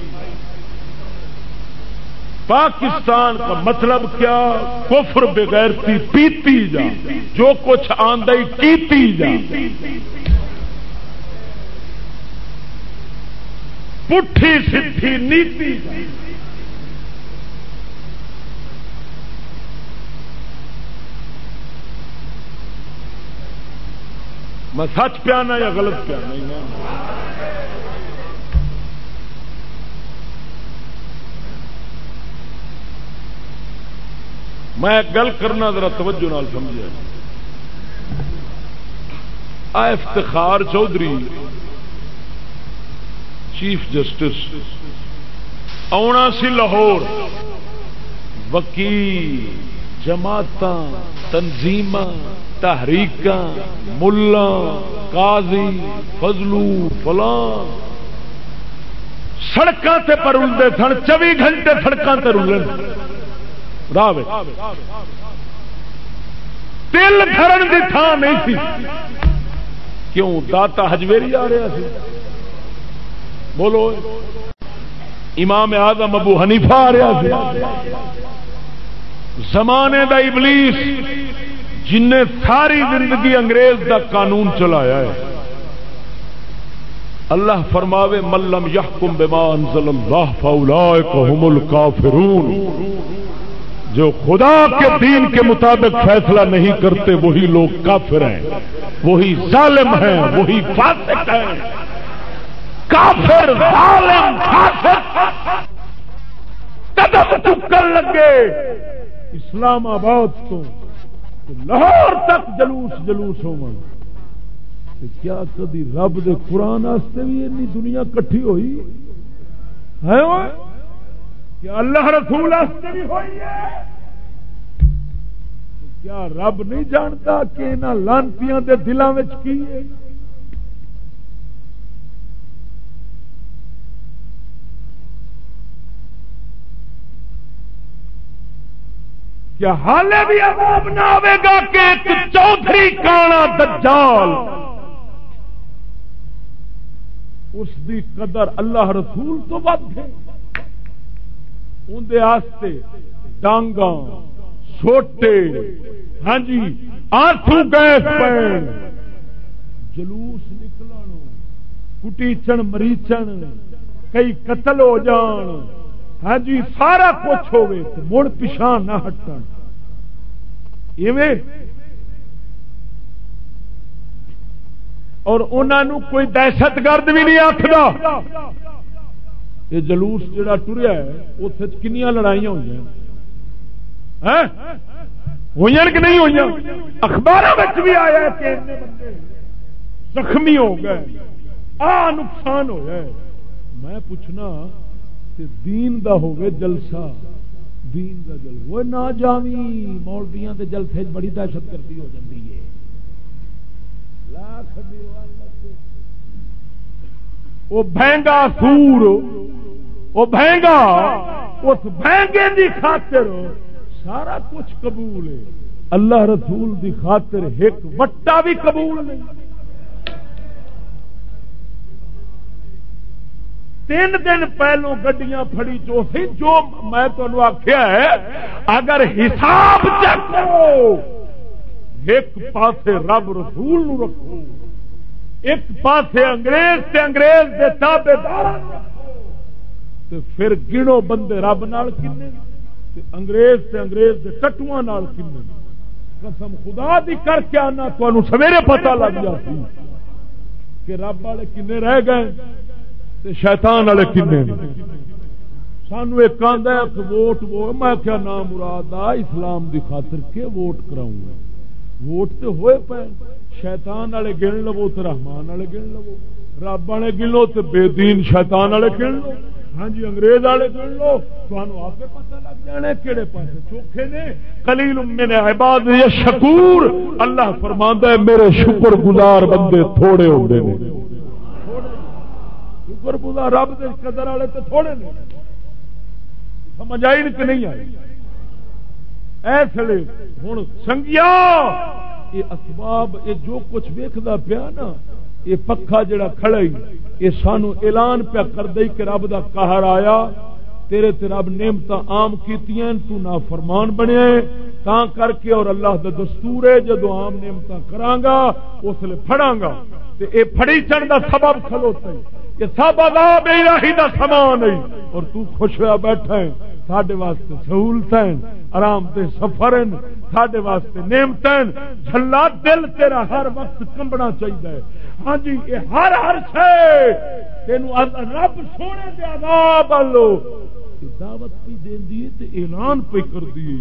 پاکستان کا مطلب کیا؟ کفر بغیرتی پیتی جا، جو کچھ آندائی کیتی جا، پٹھی سدھی نیتی جا۔ میں سچ پیانا یا غلط پیانا؟ میں گل کرنا ذرا توجہ نال سمجھے، افتخار چودھری چیف جسٹس آنا سی لاہور، وکیل جماعتاں تنظیماں تحریکاں ملاں قاضی فضلو فلاں سڑکاں تے پر رلدے سن، 24 گھنٹے سڑکاں تے رلن راہ تل گھرن دی تھان نہیں سی، کیوں؟ داتا حجویری آ رہا سی، بولو امام اعظم ابو حنیفہ آ رہا سی، زمانے دا ابلیس جن نے ساری زندگی انگریز دا قانون چلایا ہے۔ اللہ فرماوے من لم یحکم بما انزل اللہ فاولئک هم الکافرون، جو خدا کے دین کے مطابق فیصلہ نہیں کرتے وہی لوگ کافر ہیں، وہی ظالم ہیں، وہی فاسق ہیں، کافر ظالم فاسق۔ قدم چکن لگے اسلام آباد تو لاہور تک جلوس ہو، کیا کدی رب دے قرآن واسطے بھی اتنی دنیا کٹھی ہوئی ہے؟ کیا اللہ رسول واسطے بھی ہوئی ہے؟ کیا رب نہیں جانتا کہ انہاں لانتیاں دے دلاں وچ کی ہے؟ کیا حالے بھی عذاب نہ آئے گا کہ ایک چوتھری کانا دجال اس دی قدر اللہ رسول تو ود ہے اندے آستے ڈانگاں سوٹے ہاں جی آنسو گیس پین جلوس نکلن کٹیچن مریچن کئی قتل ہو جان ہاں جی سارا کچھ ہوئے تو مڑ پچھان نہ ہٹن ایویں اور انہوں کوئی دہشت گرد بھی نہیں آخر یہ جلوس جڑا ٹریا ہے اس کنیاں لڑائیاں ہوئی ہوئی کہ نہیں ہوئی اخباروں میں بھی آیا کہ بندے زخمی ہو گئے آ نقصان ہو گئے میں پوچھنا کہ دین دا ہوئے جلسہ دین دا جلسہ وہ نہ جاوی مولویاں دے جلسے بڑی دہشت گردی ہو جاتی ہے لاکھ وہ بھینگا سور وہ بھینگا اس بھینگے دی خاطر سارا کچھ قبول ہے اللہ رسول دی خاطر ایک وٹا بھی قبول نہیں 3 دن پہلوں گڈیاں پھڑی جو سی جو میں تمہیں آخیا ہے اگر حساب چکو ایک پاسے رب رسول نو رکھو ایک پاسے انگریز تے انگریز دے تابعدار تے پھر گنو بندے رب نال کنے تے انگریز تے انگریز دے ٹٹواں نال کنے قسم خدا دی کر کے آنا تانوں سویرے پتہ لگ جاسی کہ رب والے کنے رہ گئے تے شیطان والے کنے سانو ایک آندا ہے کہ ووٹ وہ میں کیا نام مراد آ اسلام دی خاطر کے ووٹ کراؤں گا ووٹ تے ہوئے پے شیطان والے گن لو تو رحمان والے گن لو رب والے گن لو تو بے دین شیطان والے گن لو ہاں جی انگریز والے گن لو تمہیں آپ پتہ لگ جانا کہڑے پاسے چوکھے نے قلیل من عباد یشکور اللہ فرماندا ہے میرے شکر گزار بندے تھوڑے ہوندے نے شکر گزار رب دے قدر والے تے تھوڑے نے سمجھ آئی نہیں آئی ایسے ہوں سنگیا یہ اسباب یہ جو کچھ ویکھدا پیا نا یہ پکھا جڑا کھڑا ہی یہ سانو اعلان پیا کر دے کہ رب دا قہر آیا تیرے تے رب نعمتاں عام کیتیاں تو نافرمان بنیا ہے تاں کر کے اور اللہ دا دستور ہے جدو عام نعمتاں کراں گا اس لیے پھڑاں گا تے اے پھڑی چڑھ دا سبب کھلوتا ہے یہ سب عذاب الہی دا سامان ہے اور تو خوش ہوا بیٹھا ہے ساڈے واسطے سہولتیں آرام دے سفر ساڈے واسطے نعمتیں جھلا دل تیرا ہر وقت کمبنا چاہیے ہاں جی یہ ہر شے تینوں رب سونے دے عذاب والو دعوت پہ دیندی تے اعلان پہ کر دی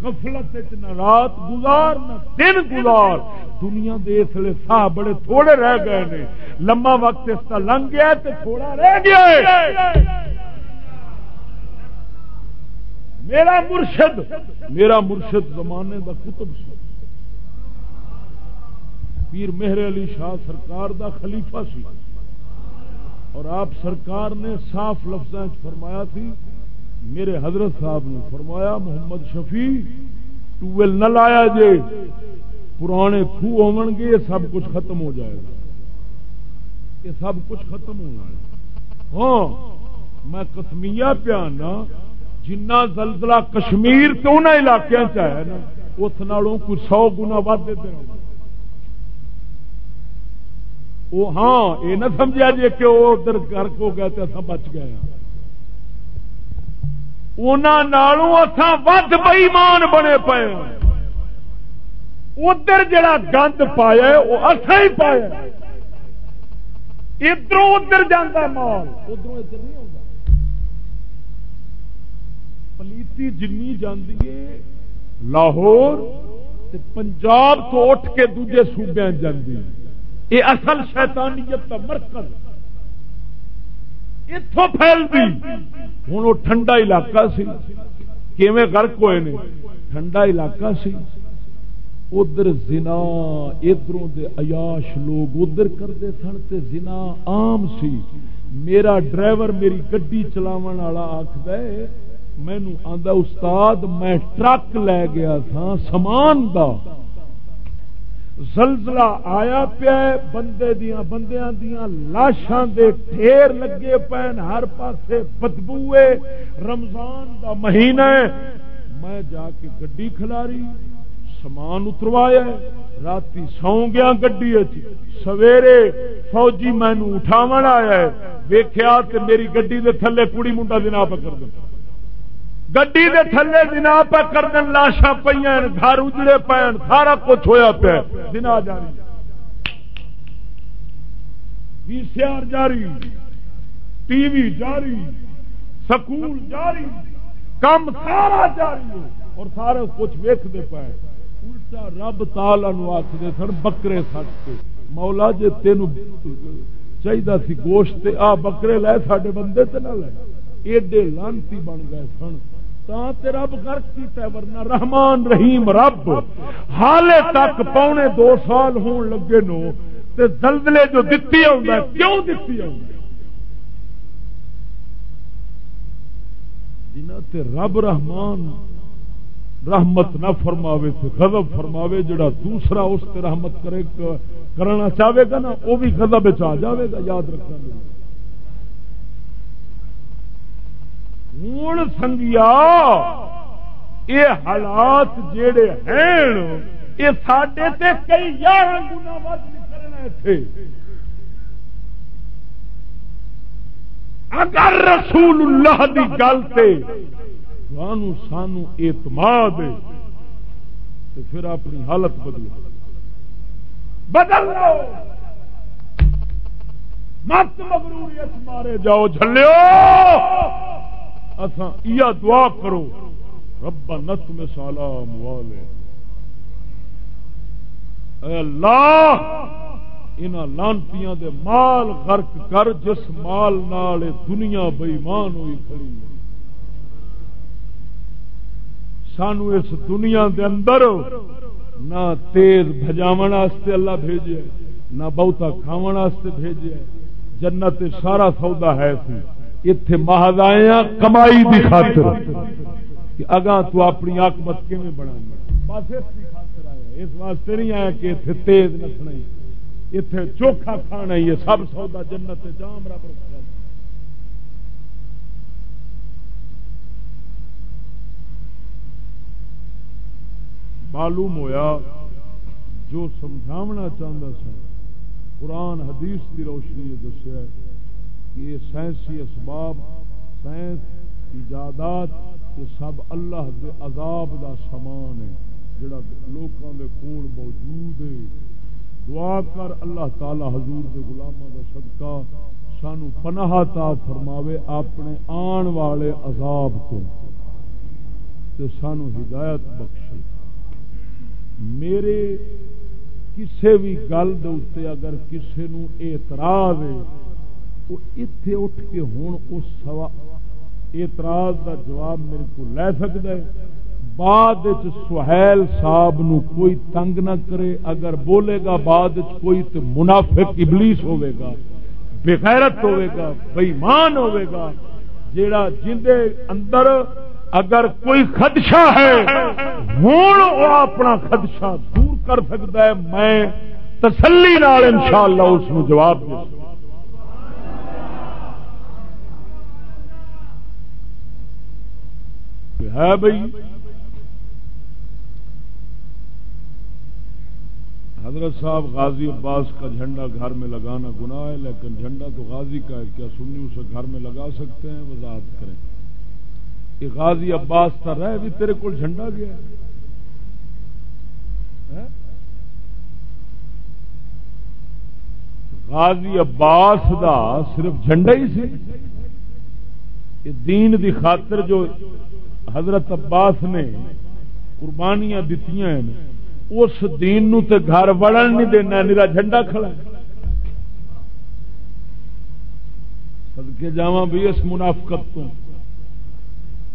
غفلت وچ نہ رات گزار نہ دن گزار دنیا دے اس لیے ساہ بڑے تھوڑے رہ گئے نے لمبا وقت اس کا لنگ گیا تے تھوڑا رہ گیا میرا مرشد زمانے دا کتب سی پیر مہر علی شاہ سرکار دا خلیفہ سی اور آپ سرکار نے صاف لفظاں فرمایا تھی میرے حضرت صاحب نے فرمایا محمد شفیع ٹویل نہ لایا جے پرانے کھو ہون گے یہ سب کچھ ختم ہو جائے گا یہ سب کچھ ختم ہونا ہے ہاں میں قسمیہ پیانا جنہ زلزلہ کشمیر تو انہوں علاقوں چاہے نا اس نالوں کوئی 100 گنا ود وہ ہاں یہ نہ سمجھا جی کہ وہ ادھر گرک ہو گیا تو اصل بچ گئے انہوں ود بئیمان بنے پے ادھر جڑا گند پایا وہ اصا ہی پایا ادھر ادھر جانا مال ادھر ادھر نہیں ہوتا پلیتی جنی جاندی ہے لاہور تے پنجاب تو اٹھ کے دوجے صوبے جاندی یہ اصل شیطانیت کا مرکز اتوں پھیلتی ہوں وہ ٹھنڈا علاقہ سی کیویں غرق ہوئے نے ٹھنڈا علاقہ سی ادھر زنا ادھروں دے عیاش لوگ ادھر کرتے سن تے زنا عام سی میرا ڈرائیور میری گڈی چلاون والا آکھدا ہے مینو آندا استاد میں ٹرک لے گیا تھا سامان دا، زلزلہ آیا پیا بندیاں دیاں لاشاں دے ڈھیر لگے پین، ہر پاسے بدبو ہے، رمضان دا مہینہ ہے، میں جا کے گڈی کھلاری سامان اتروایا، راتی سو گیا گڈی، سویرے فوجی مینو اٹھاون آیا ہے، ویکھیا تے میری گڈی دے تھلے کڑی منڈا دنا پہ کر دیں، گڈی دے تھلے دنا پہ کر دیں، لاشاں پئیاں، گھر اجڑے پین، سارا کچھ ہویا پیا، دنا جاری، وی سی آر جاری، ٹی وی جاری، سکول جاری، کام سارا جاری ہے اور سارا کچھ ویکھدے پے۔ الٹا رب تعالی نو آکھدے سن بکرے سٹ کے، مولا جے تینوں چاہیدا سی گوشت تے آ بکرے لے ساڈے بندے تے نہ لے، ایڈے لانتی بن گئے سن تاں تے رب غرق کیتا، ورنہ رحمان رحیم رب حالے تک 2.25 سال ہون لگے نو تے زلزلے جو دتی ہوندا کیوں دتی ہوندا جنہ تے رب رحمان رحمت نہ فرماوے تے غضب فرماوے، جڑا دوسرا اس تے رحمت کرنا چاہے گا نا وہ بھی غضب وچ آ جاوے گا، یاد رکھنا۔ ہن سنگیا یہ حالات جڑے ہیں یہ ساڈے تے کئی 11 گنا ود کرنا تھے، اگر رسول اللہ دی گل تے سانو اعتماد ہے تو پھر اپنی حالت بدل لو، مت مغروریت مارے جاؤ جھلیو، اساں یہ دعا کرو رب نتم سلام والے، اے اللہ انہاں لانتیاں دے مال غرق کر جس مال نال دنیا بے ایمان ہوئی کھڑی، سانو اس دنیا دے اندر نہ تیز بھجاون واسطے اللہ بھیجے، نہ بہتا کھاون واسطے بھیجے، جنت سارا سودا ہے سی، ایتھے محض آئے ہیں کمائی دی خاطر کہ اگاں تو اپنی عاقبت کیویں بنانا، بس اس دی خاطر آیا، اس واسطے نہیں آیا کہ ایتھے تیز نسنا ہی، ایتھے چوکھا کھانا ہی، یہ سب سودا جنت جام رب رکھا۔ معلوم ہویا جو سمجھاونا چاہتا سا قرآن حدیث کی روشنی یہ دسیا ہے کہ یہ سائنسی اسباب، سائنس ایجادات یہ سب اللہ دے عذاب دا سامان ہے جڑا لوکاں دے کول موجود ہے۔ دعا کر اللہ تعالی حضور دے غلاماں دا صدقہ سانو پناہ عطا فرماوے اپنے آن والے عذاب تو تے سانو ہدایت بخشے۔ میرے کسے بھی گل دے اگر کسے نو اعتراض ہے وہ اتنے اٹھ کے ہوں اس اعتراض دا جواب میرے کو لے سکتا ہے، بعد سہیل صاحب نو کوئی تنگ نہ کرے، اگر بولے گا بعد کوئی تو منافق ابلیس ہوے گا، بغیرت ہوے گا، بے ایمان ہوے گا، جیڑا جندے اندر اگر کوئی خدشہ ہے ہوں وہ اپنا خدشہ دور کر سکتا ہے، میں تسلی نال انشاءاللہ اس کو جواب دے ہے۔ بھائی حضرت صاحب غازی عباس کا جھنڈا گھر میں لگانا گناہ ہے، لیکن جھنڈا تو غازی کا ہے، کیا سنی اسے گھر میں لگا سکتے ہیں؟ وضاحت کریں۔ کہ غازی عباس تا رہ بھی تیرے کول جھنڈا گیا ہے؟ غازی عباس دا صرف جھنڈا ہی سی؟ کہ دین دی خاطر جو حضرت عباس نے قربانیاں دتیاں ہیں اس دین نو تے گھر وڑن نہیں دینا، میرا جھنڈا کھڑا ہے۔ صدقے جاواں بھی اس منافقت تو،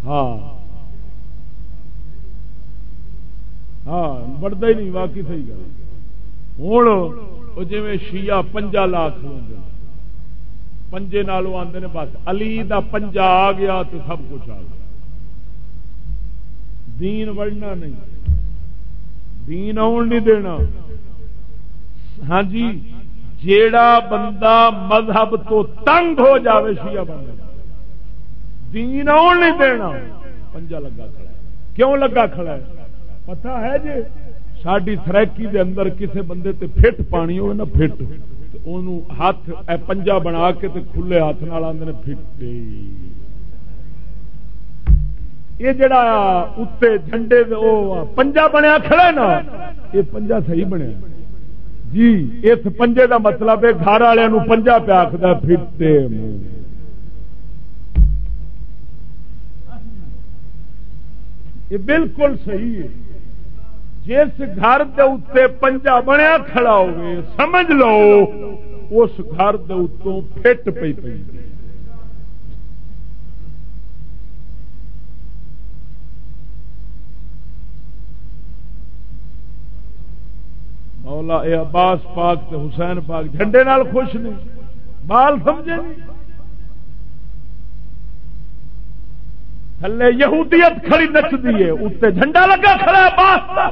ہاں بڑھتا ہی نہیں، واقعی صحیح گل۔ ہوں جی شیعہ پنجا لا کھلوندے پنجے نالوں آندے نے، بس علی دا پنجا آ گیا تو سب کچھ آ گیا، دین وڑنا نہیں، دین آن نہیں دینا. ہاں جی، جیڑا بندہ مذہب تو تنگ ہو جاوے شیعہ بندہ دین آن نہیں دینا. پنجا لگا کھڑا ہے. کیوں لگا کھڑا ہے؟ پتہ ہے جی ساری سرائکی دے اندر کسے بندے تے پھٹ پانی ہوئے نا، پھٹ انہوں ہاتھ پنجا بنا کے تے کھلے ہاتھ نال آندے نے پھٹے. یہ جڑا اتنے جھنڈے پنجا بنیا کھڑا نا، یہ پنجا صحیح بنیا جی. اس پنجے دا مطلب ہے گھر والوں پنجا پہ آخر پھٹے. یہ بالکل صحیح ہے. جس گھر دے اتنے پنجا بنیا کھڑا ہوئے سمجھ لو اس گھر دے اتوں پھٹ پئی پئی. مولا اے عباس پاک تے حسین پاک جھنڈے نال خوش نہیں، بال سمجھے نہیں. تھلے یہودیت کھڑی نچدی ہے، اتنے جھنڈا لگا کھڑا ہے عباس دا.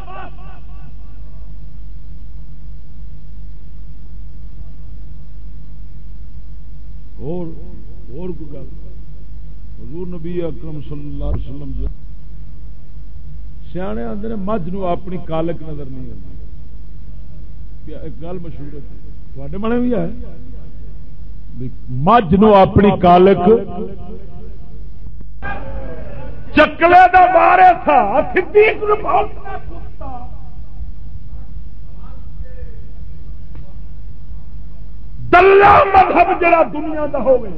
اور کوئی گل حضور نبی اکرم صلی اللہ علیہ وسلم سیانے آندے نے مجھ نو اپنی کالک نظر نہیں آتی. ایک گل مشہور ہے تھوڑے منے بھی ہے، مجھ نو اپنی کالک چکلے دا وارث تھا صدیق نو دلہ مذہب جڑا دنیا دا ہوے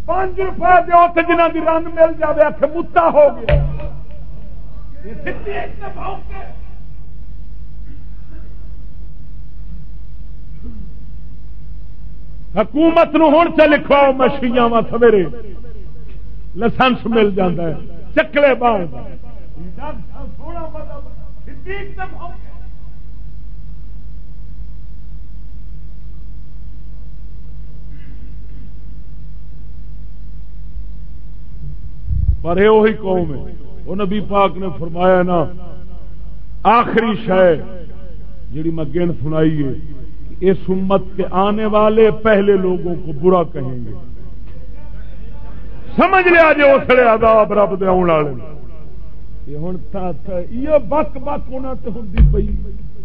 5 روپے دے اوتے جنہاں دی رنگ مل جاوے اکھ متا ہو گیا. یہ صدیق نے بھوکے حکومت نو ہن چ لکھواؤ مشیاں وا سویرے لائسنس مل جاتا ہے چکلے باہر. پر یہ وہی قوم ہے. وہ نبی پاک نے فرمایا نا آخری شے جڑی میں گن سنائی ہے، اس امت کے آنے والے پہلے لوگوں کو برا کہیں گے. سمجھ لیا جو اسلے عذاب رب دے آن والے. یہ ہن یہ بک بک انہاں تے ہوندی پئی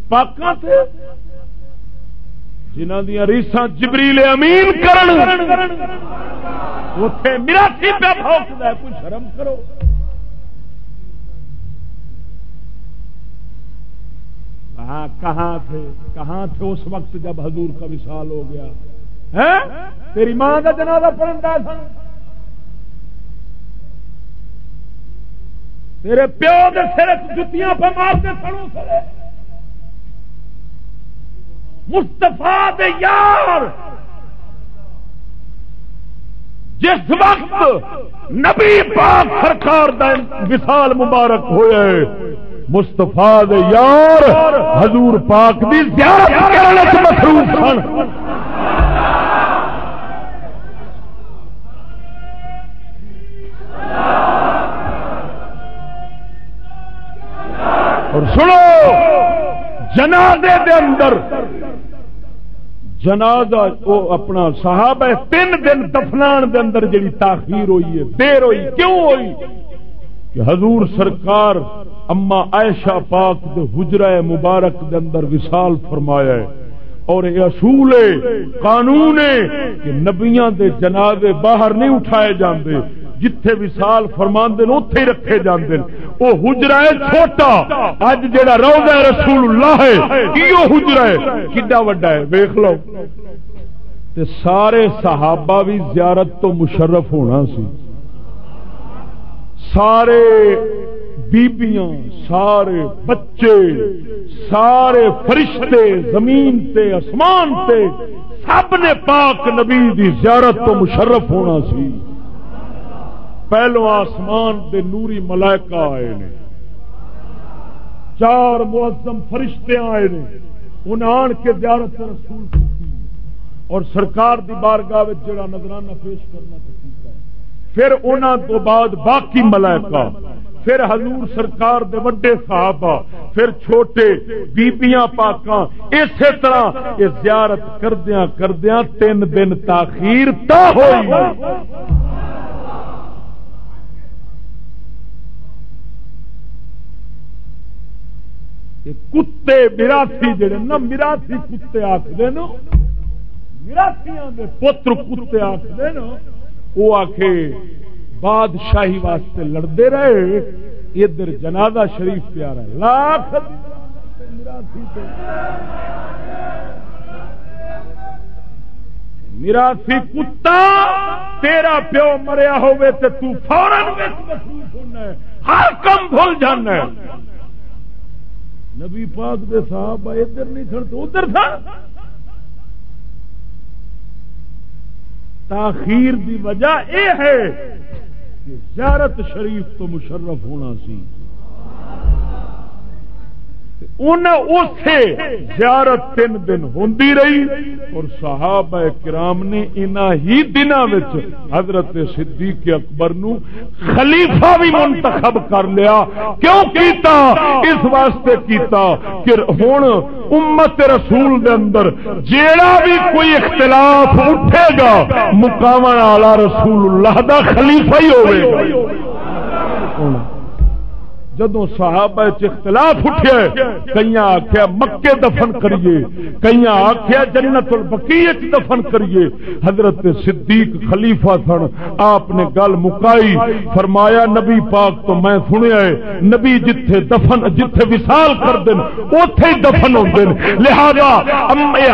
پاکاں تے جنہاں دیاں ریساں جبریل امین کرن اوتھے میراثی پہ بھوکدا ہے. کوئی شرم کرو. کہاں تھے اس وقت جب حضور کا وصال ہو گیا ہے؟ تیری ماں کا جنازہ پڑھندا سن، تیرے پیو دے سر جتیاں پہ مارتے سنوں سرے. مصطفیٰ دے یار جس وقت نبی پاک سرکار دا وصال مبارک ہوئے مصطفیٰ دے یار حضور پاک دی زیارت کرنے سے مصروف سن. اور سنو جنازے دے اندر جنازہ وہ اپنا صحابہ 3 دن دفنان دے اندر جڑی تاخیر ہوئی ہے، دیر ہوئی، کیوں ہوئی؟ کہ حضور سرکار اما عائشہ پاک دے حجرہ مبارک دے اندر وصال فرمایا ہے. اور یہ اصول قانون ہے کہ نبیاں دے جنازے باہر نہیں اٹھائے جاندے، جتھے وصال فرماندے نے اوتھے ہی رکھے جاندے. او حجرہ چھوٹا اج جڑا روضہ رسول اللہ ہے ایو حجرہ ہے کڈا وڈا ہے ویکھ لو. تے سارے صحابہ بھی زیارت تو مشرف ہونا سی، سارے بیبیاں، سارے بچے، سارے فرشتے زمین تے آسمان تے سب نے پاک نبی دی زیارت تو مشرف ہونا سی. پہلو آسمان دے نوری ملائکہ آئے نے، 4 معظم فرشتے آئے نے، انہیں آن کے زیارت رسول کی اور سرکار دی بارگاہ وچ جڑا نذرانہ پیش کرنا ہے. پھر انہاں تو بعد باقی ملائکہ پھر حضور سرکار دے وڈے صحابہ، پھر چھوٹے بیبیاں پاکاں، اسی طرح یہ زیارت کردیاں کردیاں 3 دن تاخیر تا ہوئی۔ کتے میراسی جڑے نا، میراسی کتے آخر نا، میراسیاں دے پتر کتے آخر نا، وہ آخے بادشاہی واسطے لڑتے رہے، ادھر جنازہ شریف پیارا ہے، لاکھ میراسی کتا تیرا پیو مریا ہوئے تے تو فوراً مصروف ہونا ہے، ہر کم بھول جانا ہے۔ نبی پاک دے صحابہ ادھر نہیں سن تو ادھر تھا۔ تاخیر دی وجہ یہ ہے کہ زیارت شریف تو مشرف ہونا سی، انہیں اسے زیارت 3 دن ہوندی رہی، اور صحابہ کرام نے انہاں ہی دنوں وچ حضرت صدیق اکبر نو خلیفہ بھی منتخب کر لیا۔ کیوں کیتا؟ اس واسطے کیتا کہ ہن امت رسول دے اندر جیڑا بھی کوئی اختلاف اٹھے گا مقامن والا رسول اللہ دا خلیفہ ہی ہوئے گا۔ جدو صحابہ اختلاف اٹھے، کئی آخیا مکے دفن کریے، کئی آخیا جنت البقیع دفن کریے۔ حضرت صدیق خلیفہ سن، آپ نے گل مکائی، فرمایا نبی پاک تو میں سنیا ہے نبی جتھے دفن جتھے وصال کر دین اوتھے ہی دفن ہوندے نے، لہذا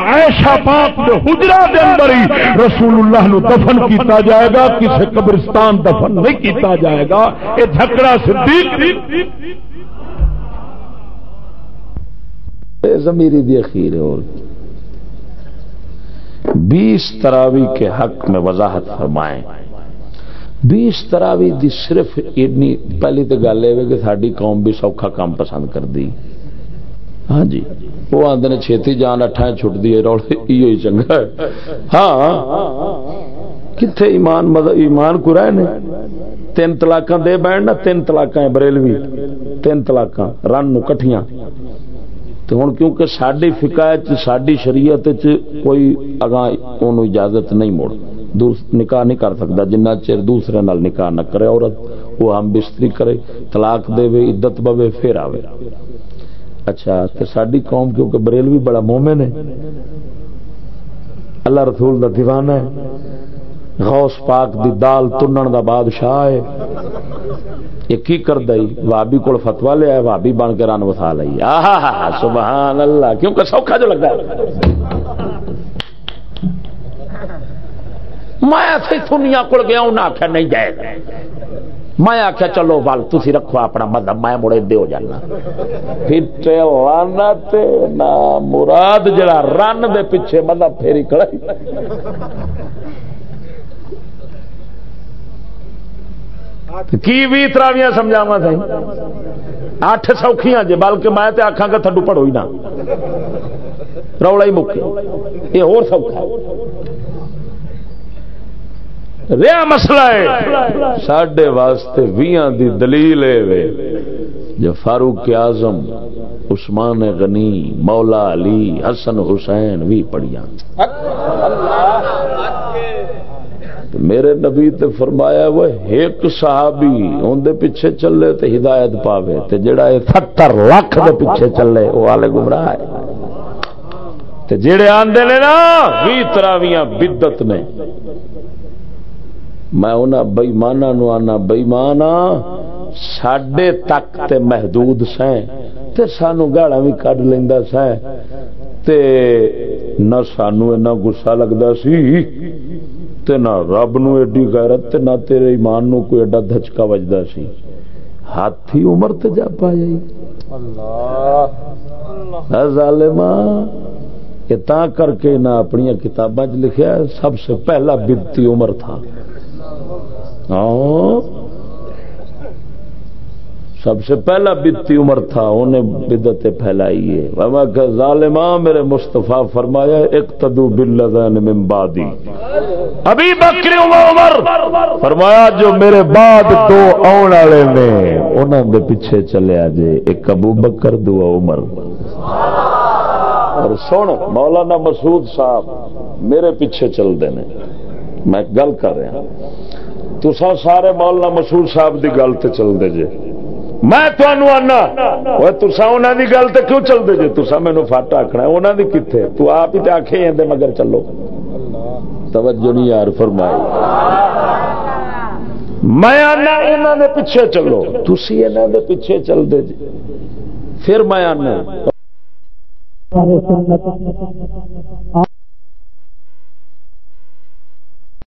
عائشہ پاک دے حجرہ دے اندر ہی رسول اللہ نو دفن کیتا جائے گا، کسے قبرستان دفن نہیں کیتا جائے گا۔ یہ جھگڑا صدیق ضمیری دی اخیر ہے۔ اور 20 تراوی کے حق میں وضاحت فرمائیں۔ 20 تراوی دی صرف اتنی پہلی تو گل ہے کہ ساری قوم بھی سوکھا کام پسند کر دی۔ ہاں جی، وہ آدھے نے چھیتی جان 8 چھٹ دی ہے، روڑ ہی چنگا ہے۔ ہاں کتنے ایمان کو رہے نے 3 طلاقاں دے بیٹھنا، 3 طلاقاں بریلوی 3 طلاقاں رن نو کٹھیاں۔ تو ہوں کیونکہ ساری فقہ ساری شریعت کوئی اگاں انہوں اجازت نہیں، موڑ نکاح نہیں کر سکتا جنہ چر دوسرے نال نکاح نہ کرے عورت، وہ ہم بستری کرے، طلاق دے عدت پوے پھر آوے۔ اچھا تو ساری قوم کیونکہ بریلوی بڑا مومن ہے، اللہ رسول دا دیوانہ ہے، غوث پاک دی دال تنن دا بادشاہ ہے، یہ کی کردا ہی وہابی کول فتوا لیا ہے، وہابی بن کے رن وسا لئی۔ سبحان اللہ، کیونکہ سوکھا جو لگا ہے۔ میں ایسے دنیا کول گیا انہاں آخیا نہیں جائے گا، میں آخیا چلو بل تسی رکھو اپنا مذہب، میں مڑے دے ہو جانا۔ پھر لعنت نا مراد جڑا رن دے پیچھے مذہب پھیری کھڑائی۔ کی 20 تراویاں سمجھاوا سی، 8 سوکھیاں جے، بلکہ میں تے آکھاں گا تھڈو پڑھو ہی نہ، رولا ہی مکے، یہ اور سوکھا رہا مسئلہ ہے ساڈے واسطے 20 دی دلیل ہے جو فاروق اعظم، عثمان غنی، مولا علی، حسن حسین بھی پڑھیاں۔ میرے نبی تے فرمایا وہ ایک صحابی ان دے پیچھے چلے تے ہدایت پاوے، تے جڑا 70 لاکھ دے پیچھے چلے وہ والے گمراہ ہے۔ تے جڑے آندے نے نا 20 تراویاں بدعت نے، میں انہاں بے ایماناں نو آنا بے ایمانا ساڈے تک تے محدود سیں تے سانو گاڑاں وی کڈ لیندا سیں تے نہ سانو اتنا غصہ لگدا سی تے نہ رب نو ایڈی غیرت تے نہ تیرے ایمان نو کوئی ایڈا دھچکا وجدا سی۔ ہاتھی عمر تے جا پائی اللہ ظالما، یہ تا کر کے نہ اپنی کتاباں وچ لکھیا سب سے پہلا بدعتی عمر تھا۔ سب سے پہلا بدتی عمر تھا، انہیں بدعتیں پھیلائی ہے۔ وما کہ ظالماں میرے مصطفیٰ فرمایا اقتدوا بالذین من بعدی، ابھی بکر عمر فرمایا جو میرے بعد دو آن والے نے انہاں دے پیچھے چلے آجے، ایک ابو بکر دو عمر۔ اور سن مولانا مسعود صاحب میرے پیچھے چل دے نے، میں گل کر رہا تساں سارے مولانا مسعود صاحب دی گل تے چل دے جے، میں تمہیں آنا وہ تسا انہوں کی گل تو کیوں چلتے جی؟ تسا مینو فٹ آخنا انہوں کی کتنے؟ تو آپ ہی تو آخے ہیں مگر چلو، توجہ نہیں یار فرمائی۔ میں آنا انہوں نے پیچھے چلو، تسی انہوں نے پیچھے چلتے جی، پھر میں آنا